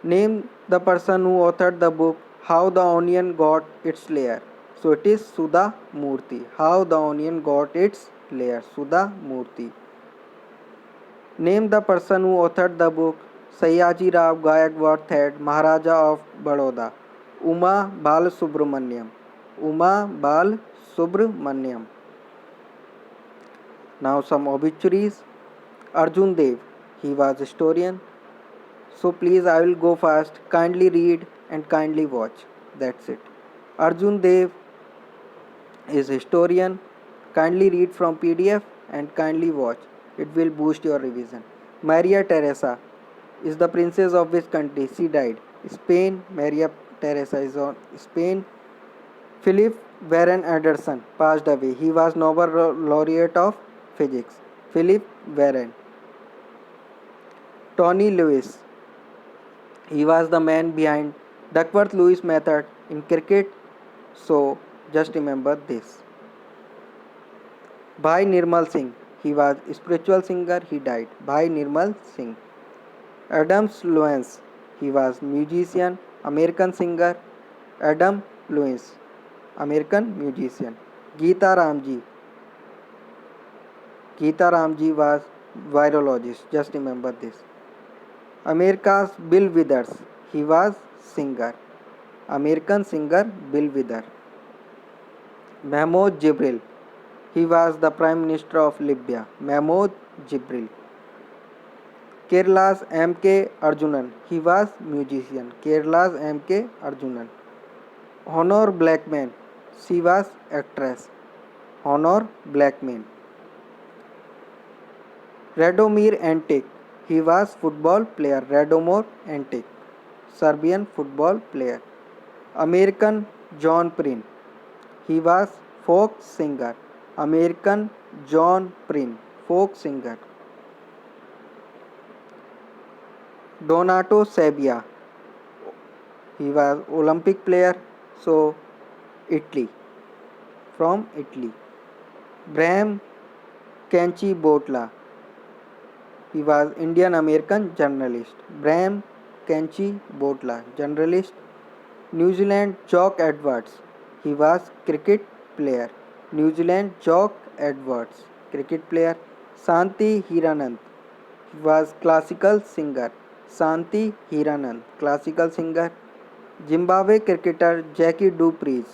Name the person who authored the book How the Onion Got Its Layer. So it is Sudha Murthy. How the Onion Got Its Layer. Sudha Murthy. Name the person who authored the book Sayaji Rao Gaikwad III, Maharaja of Baroda. Uma Bal Subramaniam. Uma Bal Subramaniam. Now some obituaries. Arjun Dev. He was historian. So please, I will go fast. Kindly read and kindly watch. That's it. Arjun Dev is historian. Kindly read from PDF and kindly watch. It will boost your revision. Maria Teresa is the princess of which country? She died. Spain. Maria Teresa is on Spain. Philip Warren Anderson passed away. He was Nobel laureate of physics. Philip Warren. Tony Lewis. He was the man behind Duckworth-Lewis method in cricket. So just remember this. Bhai Nirmal Singh. He was a spiritual singer. He died. Bhai Nirmal Singh. Adams Lewis. He was musician, American singer. Adam Lewis, American musician. Geeta Ramji. Geeta Ramji was virologist. Just remember this. America's Bill Withers. He was singer. American singer Bill Withers. Mahmoud Jibril. He was the Prime Minister of Libya. Mahmoud Jibril. Kerala's M.K. Arjunan. He was musician. Kerala's M.K. Arjunan. Honor Blackman. She was actress. Honor Blackman. Radomir Antic. He was football player. Radomir Antic. Serbian football player. American John Prine. He was folk singer. American John Prine. Folk singer. Donato Sebbia. He was Olympic player. So Italy. From Italy. Braham Kanchi Botla. He was Indian American journalist. Braham Kanchi Botla, journalist. New Zealand Jock Edwards. He was cricket player. New Zealand Jock Edwards, cricket player. Santi Hiranand. He was classical singer. Santi Hiranand, classical singer. Zimbabwe cricketer Jackie Du Preez,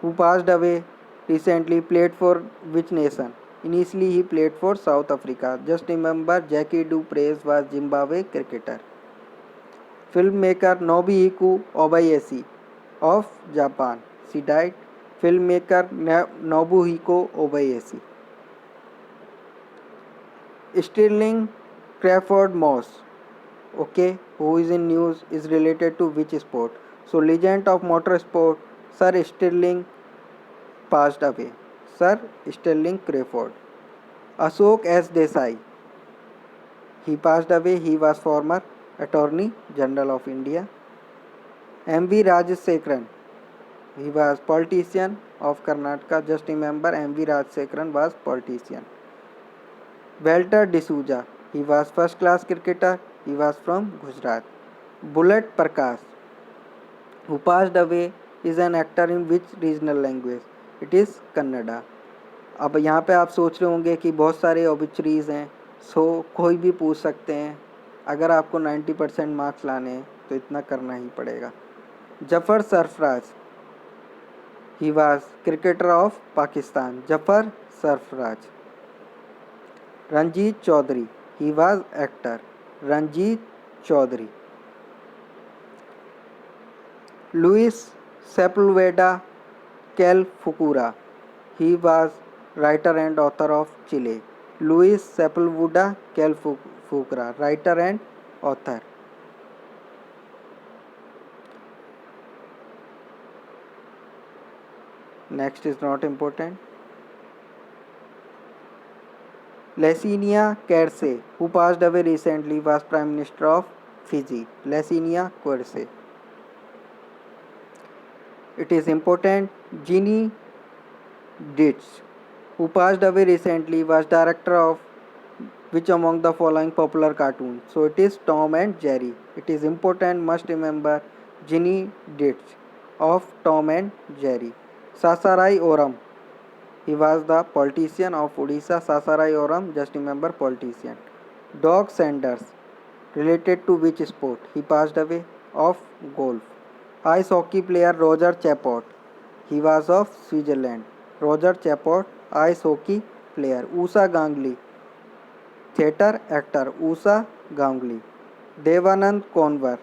who passed away recently, played for which nation? Initially he played for South Africa. Just remember, Jackie Du Preez was Zimbabwe cricketer. Filmmaker Nobuhiko Obayashi of Japan. She died. Filmmaker Nobuhiko Obayashi. Sterling Crawford Moss, okay, who is in news, is related to which sport? So legend of motorsport Sir Sterling passed away. Sir Sterling Crawford. Ashok S. Desai, he passed away. He was former Attorney General of India. M.V. Rajashekharan, he was politician of Karnataka. Just remember, M.V. Rajashekharan was politician. Walter D'Souza, he was first class cricketer. He was from Gujarat. Bullet Prakash, who passed away, is an actor in which regional language? It is Kannada. अब यहाँ पे आप सोच रहे होंगे कि बहुत सारे ऑबिचरीज हैं, सो कोई भी पूछ सकते हैं. अगर आपको 90% मार्क्स लाने हैं तो इतना करना ही पड़ेगा. Zafar Sarfaraz, he was cricketer of Pakistan. Zafar Sarfaraz. Ranjit Chaudhary, he was actor. Ranjit Chaudhary. Luis Sepulveda Calfucura, he was writer and author of Chile. Luis Sepulveda Calfucura, writer and author. Next is not important. Lesinia Kersey, who passed away recently, was Prime Minister of Fiji. Lesinia Kersey. It is important. Ginny Ditch, who passed away recently, was director of which among the following popular cartoons? So it is Tom and Jerry. It is important, must remember Ginny Ditch of Tom and Jerry. Sasarai Oram, he was the politician of Odisha. Sasarai Oram, just remember politician. Doc Sanders, related to which sport? He passed away of golf. Ice hockey player Roger Chapot, he was of Switzerland. Roger Chapot, ice hockey player. Usha Gangli, theatre actor. Usha Gangli. Devanand Konwar,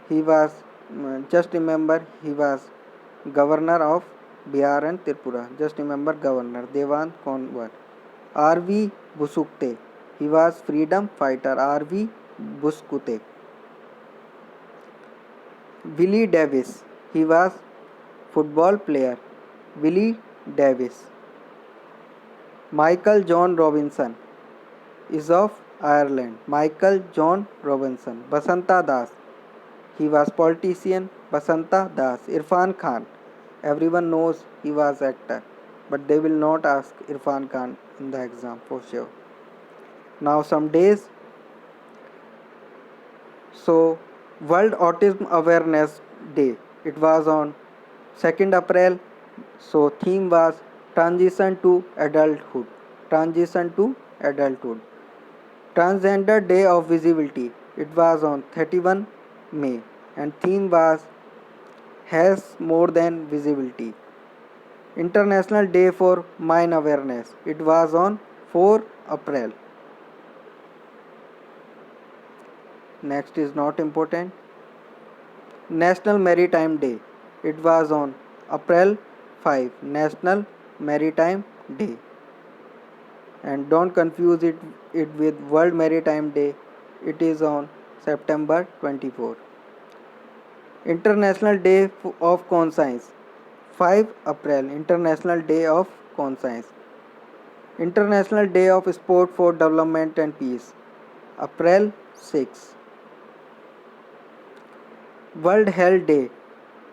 he was, just remember, he was governor of Bihar and Tripura. Just remember governor Devanand Konwar. R.V. Busukte, he was freedom fighter. R.V. Buskute. Willie Davis, he was football player. Willie Davis. Michael John Robinson is of Ireland. Michael John Robinson. Basanta Das, he was politician. Basanta Das. Irfan Khan, everyone knows he was actor, but they will not ask Irfan Khan in the exam for sure. Now some days. So World Autism Awareness Day, it was on 2nd April. So theme was transition to adulthood. Transition to adulthood. Transgender Day of Visibility, it was on 31 May and theme was has more than visibility. International Day for Mind Awareness, it was on 4 April. Next is not important. National Maritime Day, it was on April 5. National Maritime Day. And don't confuse it with World Maritime Day, it is on September 24. International Day of Conscience, 5 April. International Day of Conscience. International Day of Sport for Development and Peace, April 6. World Health Day,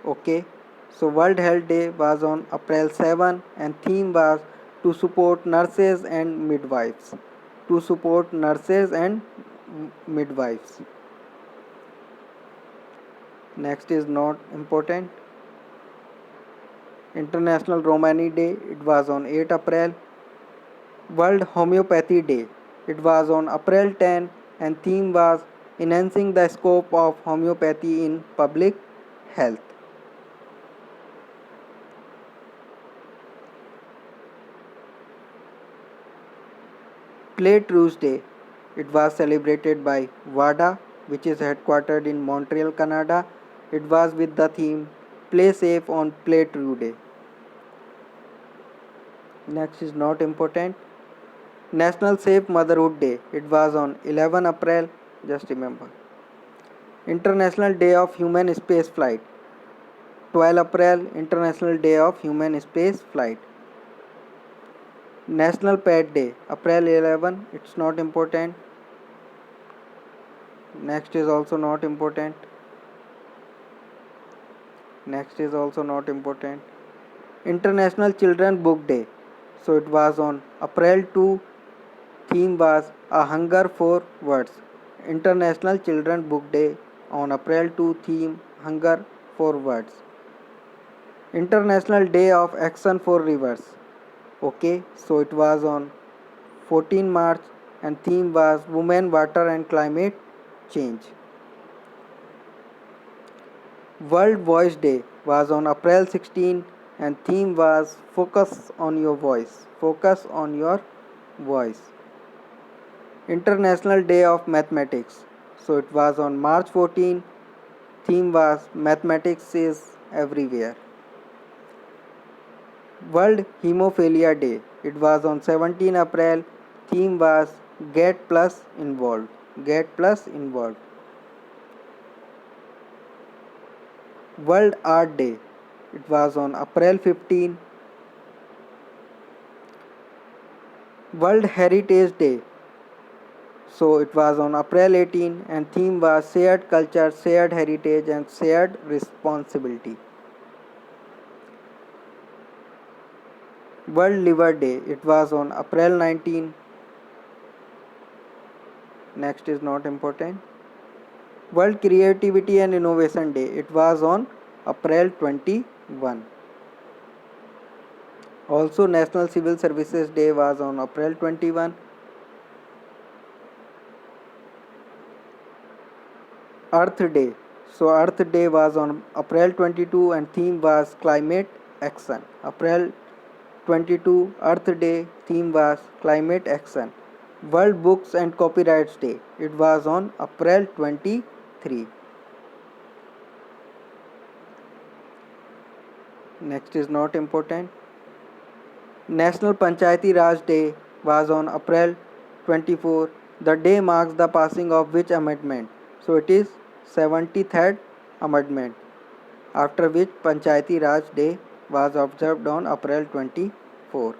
okay, so World Health Day was on April 7 and theme was to support nurses and midwives. To support nurses and midwives. Next is not important. International Romani Day, it was on 8 April. World Homeopathy Day, it was on April 10 and theme was enhancing the scope of homeopathy in public health. Play Tuesday, it was celebrated by WADA, which is headquartered in Montreal, Canada. It was with the theme Play Safe on Play Tuesday. Next is not important. National Safe Motherhood Day, it was on 11 April, just remember. International Day of Human Space Flight, 12 April, International Day of Human Space Flight. National Pet Day, April 11, it's not important. Next is also not important. Next is also not important. International Children Book Day, so it was on April 2, theme was A Hunger for Words. International Children Book Day on April 2, theme Hunger for Words. International Day of Action for Rivers, okay, so it was on 14 March and theme was Women, Water and Climate Change. World Voice Day was on April 16 and theme was Focus on Your Voice. Focus on your voice. International Day of Mathematics, so it was on March 14. Theme was Mathematics is Everywhere. World Hemophilia Day, it was on 17 April. Theme was Get Plus Involved. Get Plus Involved. World Art Day, it was on April 15. World Heritage Day, so it was on April 18 and theme was Shared Culture, Shared Heritage and Shared Responsibility. World Liver Day, it was on April 19. Next is not important. World Creativity and Innovation Day, it was on April 21. Also National Civil Services Day was on April 21. Earth Day. So Earth Day was on April 22 and theme was climate action. April 22 Earth Day, theme was climate action. World Books and Copyrights Day, it was on April 23. Next is not important. National Panchayati Raj Day was on April 24. The day marks the passing of which amendment? So it is 73rd amendment, after which Panchayati Raj Day was observed on April 24.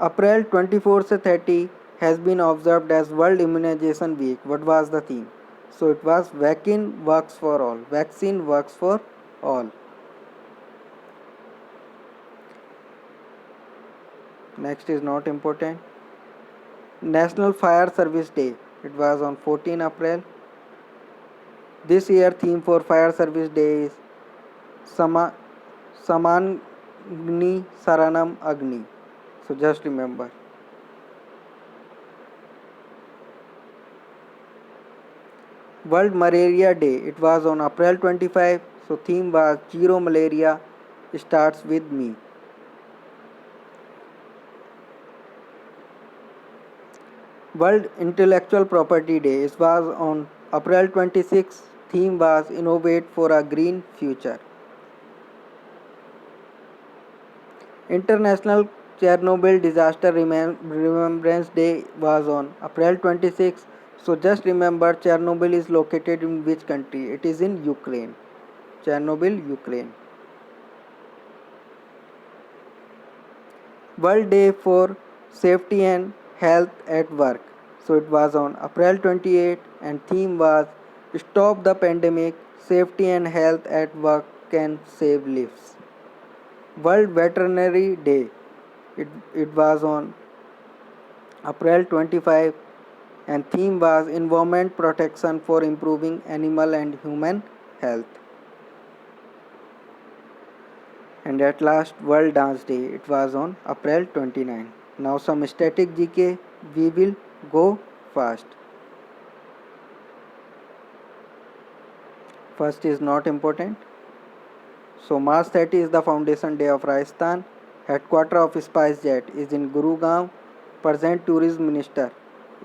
April 24 से 30 has been observed as World Immunization Week. What was the theme? So it was Vaccine Works for All. Vaccine works for all. Next is not important. National Fire Service Day, it was on 14 April. This year theme for Fire Service Day is Samagni Saranam Agni. So just remember. World Malaria Day, it was on April 25. So theme was Zero Malaria Starts With Me. World Intellectual Property Day, it was on April 26. Theme was Innovate for a Green Future. International Chernobyl Disaster Remembrance Day was on April 26. So just remember, Chernobyl is located in which country? It is in Ukraine. Chernobyl, Ukraine. World Day for Safety and Health at Work. So it was on April 28 and theme was Stop the Pandemic, Safety and Health at Work Can Save Lives. World Veterinary Day, it was on April 25 and theme was Environment Protection for Improving Animal and Human Health. And at last, World Dance Day, it was on April 29. Now some static GK, we will go fast. First is not important. So March 30 is the foundation day of Rajasthan. Headquarter of SpiceJet is in Gurugram. Present tourism minister,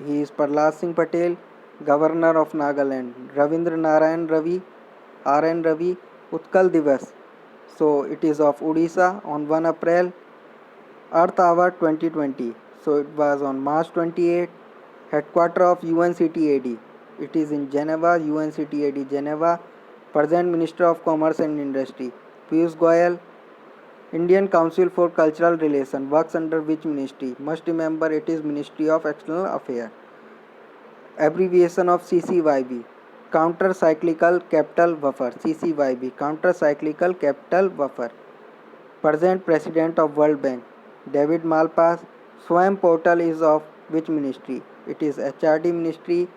he is Prahlad Singh Patel. Governor of Nagaland, Ravindra Narayan Ravi, R.N. Ravi. Utkal Divas, so it is of Odisha on 1 April. Earth Hour 2020, so it was on March 28. Headquarter of UNCTAD, it is in Geneva, UNCTAD Geneva. Present Minister of Commerce and Industry, Piyush Goyal. Indian Council for Cultural Relations works under which ministry? Must remember, it is Ministry of External Affairs. Abbreviation of CCYB, Counter Cyclical Capital Buffer. CCYB, Counter Cyclical Capital Buffer. Present President of World Bank, David Malpass. Swayam portal is of which ministry? It is HRD Ministry.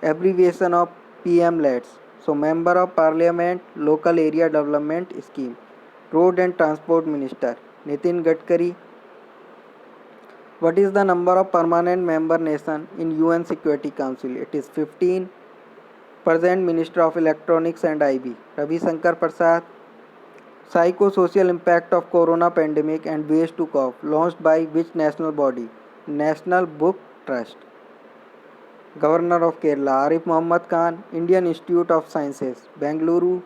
Abbreviation of PMLADS. So Member of Parliament, Local Area Development Scheme. Road and Transport Minister, Nitin Gadkari. What is the number of permanent member nation in UN Security Council? It is 15. Present Minister of Electronics and IB, Ravi Shankar Prasad. Psychosocial impact of Corona pandemic and ways to cope, launched by which national body? National Book Trust. Governor of Kerala, Arif Muhammad Khan. Indian Institute of Sciences, Bengaluru.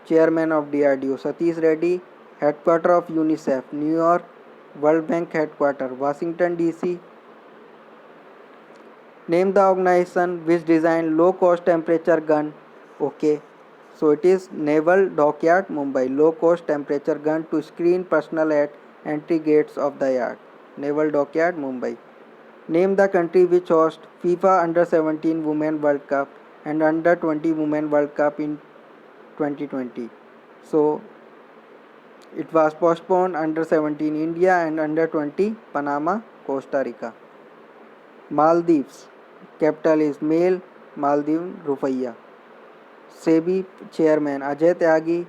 Chairman of DRDO, Satish Reddy. Headquarter of UNICEF, New York. World Bank headquarter, Washington DC. Name the organization which designed low cost temperature gun. Okay, so it is Naval Dockyard Mumbai. Low cost temperature gun to screen personnel at entry gates of the yard. Naval Dockyard Mumbai. Name the country which hosts FIFA Under 17 Women World Cup and Under 20 Women World Cup in 2020. So It was postponed under 17 India and under 20 Panama, Costa Rica. Maldives, capital is Male, Maldives Rupaya. SEBI chairman Ajay Tyagi.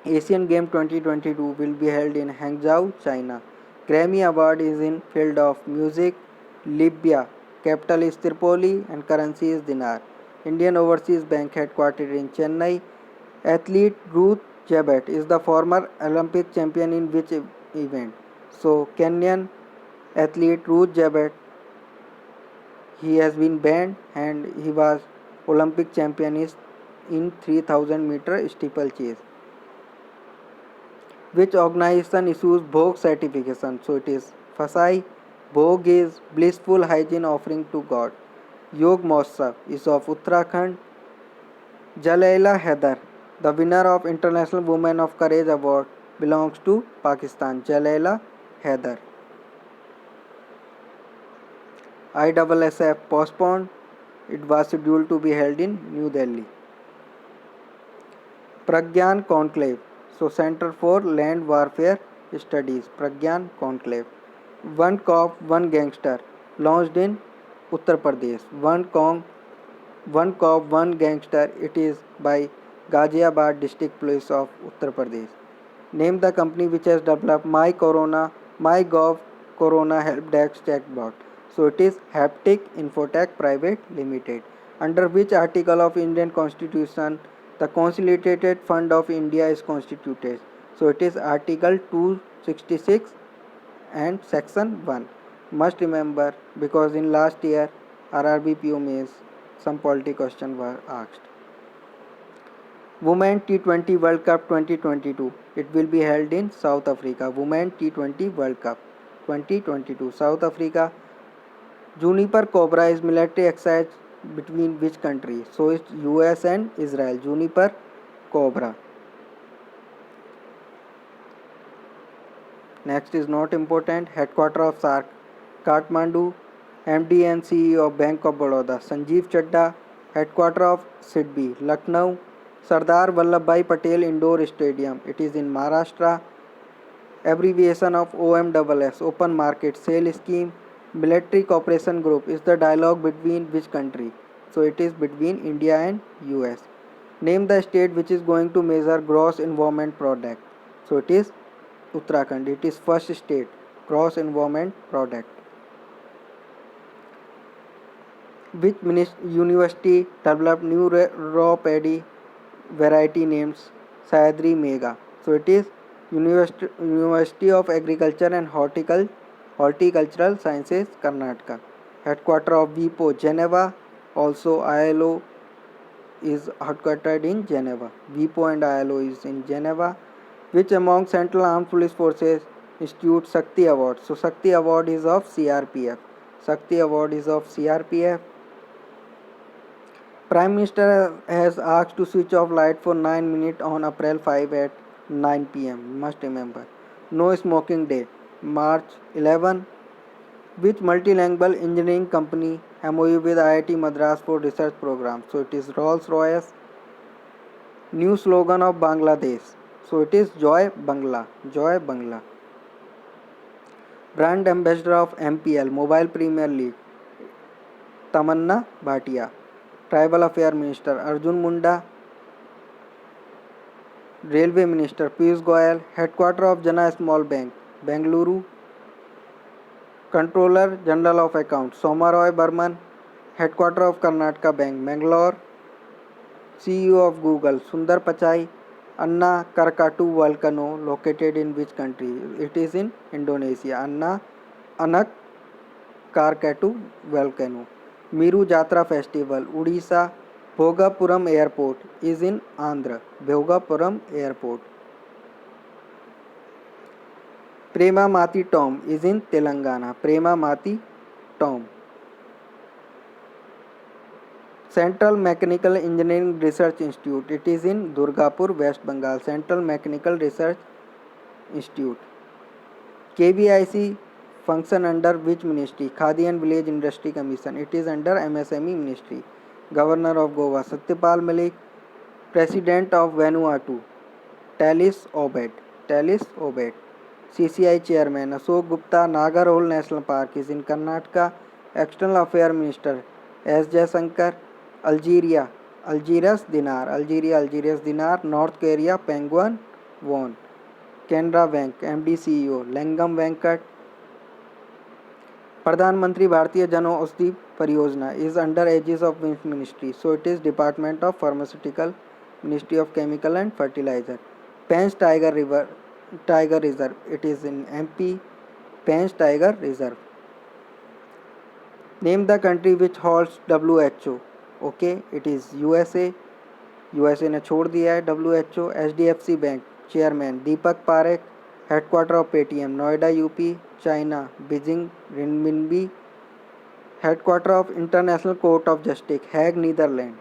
Asian Game 2022 will be held in Hangzhou, China. Grammy Award is in field of music. Libya, capital is Tripoli and currency is dinar. Indian Overseas Bank headquartered in Chennai. Athlete Ruth Chebet is the former Olympic champion in which event? So Kenyan athlete Ruth Chebet, he has been banned and he was Olympic champion in 3000 meter steeplechase. Which organization issues Bhog certification? So it is Fasai. Bhog is blissful hygiene offering to God. Yog Mahotsav is of Uttarakhand. Jalaila Haider, the winner of International Women of Courage Award, belongs to Pakistan. Jalaila Haider. ISSF postponed. It was scheduled to be held in New Delhi. Pragyan Conclave. So Center for Land Warfare Studies. Pragyan Conclave. One cop, one gangster. Launched in Uttar Pradesh. One cop, one gangster. It is by Ghaziabad District Police of Uttar Pradesh. Name the company which has developed MyGov Corona Help Desk chatbot. So it is Haptic Infotech Private Limited. Under which article of Indian Constitution the Consolidated Fund of India is constituted? So it is Article 266 and Section 1. Must remember because in last year RRB PO mains some political questions were asked. Women T20 World Cup 2022. It will be held in South Africa. Women T20 World Cup 2022. South Africa. Juniper Cobra is military exercise between which country? So it's US and Israel. Juniper Cobra. Next is not important. Headquarter of SARC, Kathmandu. MD and CEO of Bank of Baroda, Sanjeev Chadda. Headquarter of SIDBI, Lucknow. Sardar Vallabhbhai Patel Indoor Stadium. It is in Maharashtra. Abbreviation of OMSS, Open Market Sale Scheme. Military Cooperation Group is the dialogue between which country? So it is between India and US. Name the state which is going to measure gross environment product. So it is Uttarakhand. It is first state gross environment product. Which university developed new raw paddy variety names Sayadri Mega? So it is University of Agriculture and Horticultural Sciences, Karnataka. Headquarter of WIPO, Geneva. Also ILO is headquartered in Geneva. WIPO and ILO is in Geneva. Which among Central Armed Police Forces institute Shakti Award? So Shakti Award is of CRPF. Shakti Award is of CRPF. Prime Minister has asked to switch off light for 9 minutes on April 5 at 9 pm. Must remember. No smoking day. March 11. Which multilingual engineering company MOU with IIT Madras for research program? So it is Rolls-Royce. New slogan of Bangladesh. So it is Joy Bangla. Joy Bangla. Brand ambassador of MPL, Mobile Premier League, Tamanna Bhatia. Tribal Affairs Minister Arjun Munda. Railway Minister Piyush Goyal. Headquarter of Jana Small Bank, Bengaluru. Controller General of Accounts Somaroy Burman. Headquarter of Karnataka Bank, Bangalore. CEO of Google Sundar Pichai. Anna Krakatau volcano located in which country? It is in Indonesia. Anak Krakatau volcano. Miru Jatra Festival, Odisha. Bhogapuram Airport is in Andhra. Bhogapuram Airport. Prema Mati Tomb is in Telangana. Prema Mati Tomb. Central Mechanical Engineering Research Institute. It is in Durgapur, West Bengal. Central Mechanical Research Institute. KVIC function under which ministry? Khadi and Village Industry Commission. It is under MSME Ministry. Governor of Goa Satyapal Malik. President of Vanuatu Talis Obed. Talis Obet. CCI Chairman Ashok Gupta. Nagarhole National Park is in Karnataka. External Affairs Minister S. Jaishankar. Algeria, Algeria's dinar. North Korea, Penguin won. Canara Bank, MD CEO Lengam Venkat. Pradhan Mantri Bharatiya Jan Aushadhi Pariyojana is under aegis of which ministry? So it is Department of Pharmaceutical, Ministry of Chemical and Fertilizer. Panch Tiger Reserve, it is in MP. Panch Tiger Reserve. Name the country which holds WHO. Okay, it is USA. USA ने छोड़ दिया है WHO. HDFC bank chairman Deepak Parekh. Headquarter of Paytm Noida UP China Beijing renminbi. Headquarter of International Court of Justice Hague Netherland.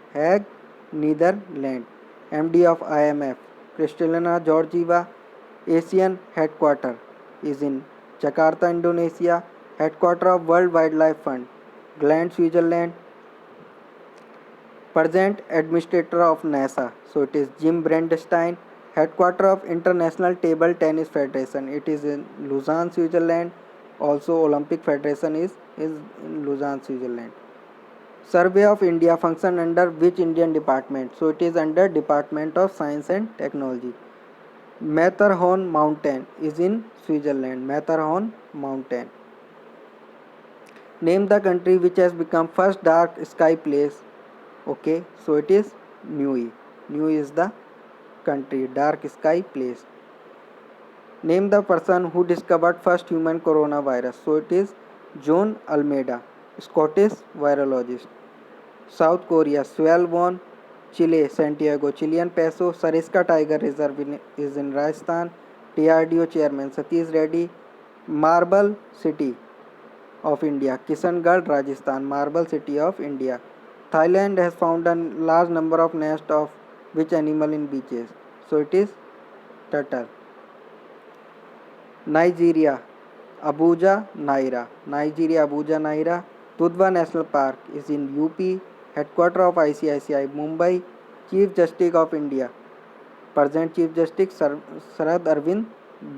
MD of IMF Kristalina Georgieva. Asian headquarter is in Jakarta Indonesia. Headquarter of World Wildlife Fund Gland Switzerland. Present administrator of NASA, so it is Jim Bridenstine. Headquarter of International Table Tennis Federation, it is in Lausanne, Switzerland. Also Olympic Federation is in Lausanne, Switzerland. Survey of India function under which Indian department? So it is under Department of Science and Technology. Matterhorn mountain is in Switzerland. Matterhorn mountain. Name the country which has become first dark sky place. Okay, so it is Niue. Niue is the country, dark sky place. Name the person who discovered first human coronavirus. So it is John Almeida, Scottish virologist. South Korea, Swalwon. Chile, Santiago, Chilean peso. Sariska Tiger Reserve is in Rajasthan. DRDO chairman Satish Reddy. Marble City of India, Kishangarh, Rajasthan. Marble City of India. Thailand has found a large number of nests of which animal in beaches? So it is turtle. Nigeria, Abuja, Naira. Dudhwa National Park is in UP. Headquarter of ICICI, Mumbai. Chief Justice of India. Present Chief Justice Sharad Arvind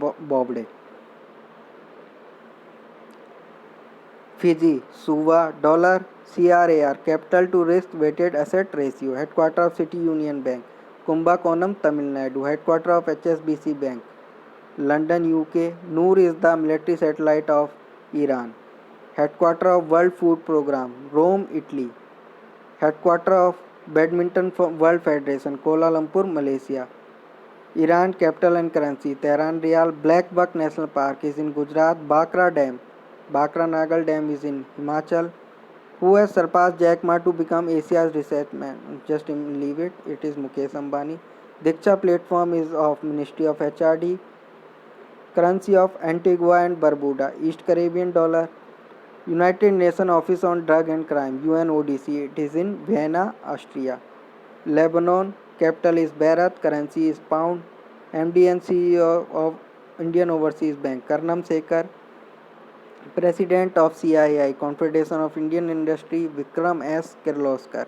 Bobde. Fiji, Suva, dollar. CRAR, capital to risk weighted asset ratio. Headquarter of City Union Bank, Kumbakonam, Tamil Nadu. Headquarter of HSBC Bank, London, UK. Noor is the military satellite of Iran. Headquarter of World Food Programme, Rome, Italy. Headquarter of Badminton World Federation, Kuala Lumpur, Malaysia. Iran, capital and currency, Tehran Rial. Black Buck National Park is in Gujarat. Bakra Nagal Dam is in Himachal. Who has surpassed Jack Ma to become Asia's richest man? Just leave it. It is Mukesh Ambani. Diksha platform is of Ministry of HRD. Currency of Antigua and Barbuda, East Caribbean dollar. United Nations Office on Drug and Crime, UNODC. It is in Vienna, Austria. Lebanon, capital is Beirut. Currency is pound. MD and CEO of Indian Overseas Bank, Karnam Sekhar. President of CII, Confederation of Indian Industry, Vikram S. Kirloskar.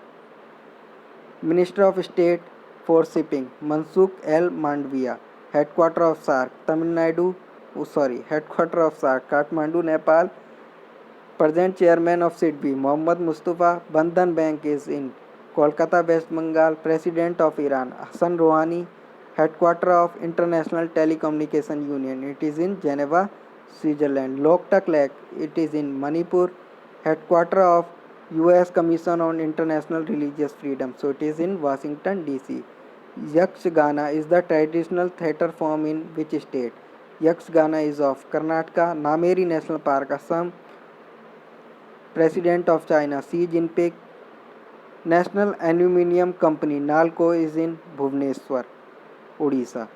Minister of State for Shipping, Mansukh L. Mandviya. Headquarter of SAARC, Kathmandu, Nepal. Present Chairman of SIDBI, Mohammad Mustafa. Bandhan Bank is in Kolkata, West Bengal. President of Iran, Hassan Rouhani. Headquarter of International Telecommunication Union, it is in Geneva, Switzerland. Loktak Lake, it is in Manipur. Headquarter of US Commission on International Religious Freedom, so it is in Washington DC. Yakshagana is the traditional theatre form in which state? Yakshagana is of Karnataka. Nameri National Park, Assam. President of China, Xi Jinping. National Aluminium Company, Nalco, is in Bhubaneswar, Odisha.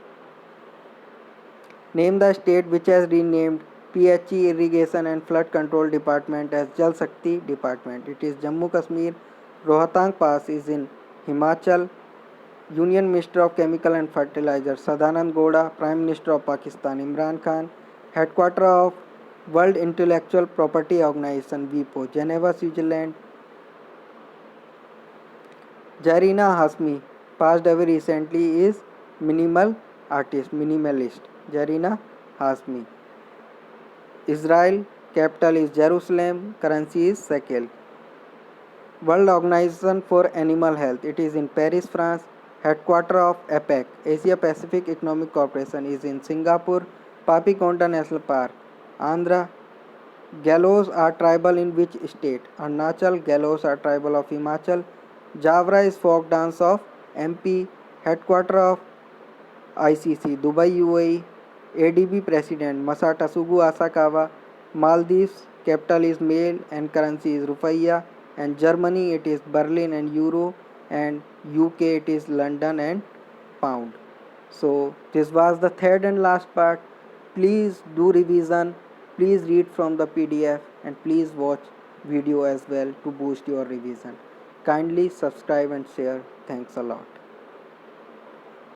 Name the state which has renamed PHE Irrigation and Flood Control Department as Jal Shakti Department. It is Jammu Kashmir. Rohtang Pass is in Himachal. Union Minister of Chemical and Fertilizer, Sadanand Gowda. Prime Minister of Pakistan, Imran Khan. Headquarter of World Intellectual Property Organization, WIPO, Geneva, Switzerland. Zarina Hasmi, passed away recently, is minimalist. Jarina Hazmi. Israel, capital is Jerusalem, currency is shekel. World Organization for Animal Health, it is in Paris, France. Headquarter of APEC, Asia Pacific Economic Cooperation, is in Singapore. Papikonda National Park, Andhra. Gallows are tribal in which state? Arunachal. Gallows are tribal of Himachal. Javra is folk dance of MP. Headquarter of ICC, Dubai, UAE. ADB President Masatasugu Asakawa. Maldives, capital is Male and currency is Rupiah. And Germany, it is Berlin and Euro. And UK, it is London and Pound. So this was the third and last part. Please do revision. Please read from the PDF and please watch video as well to boost your revision. Kindly subscribe and share. Thanks a lot.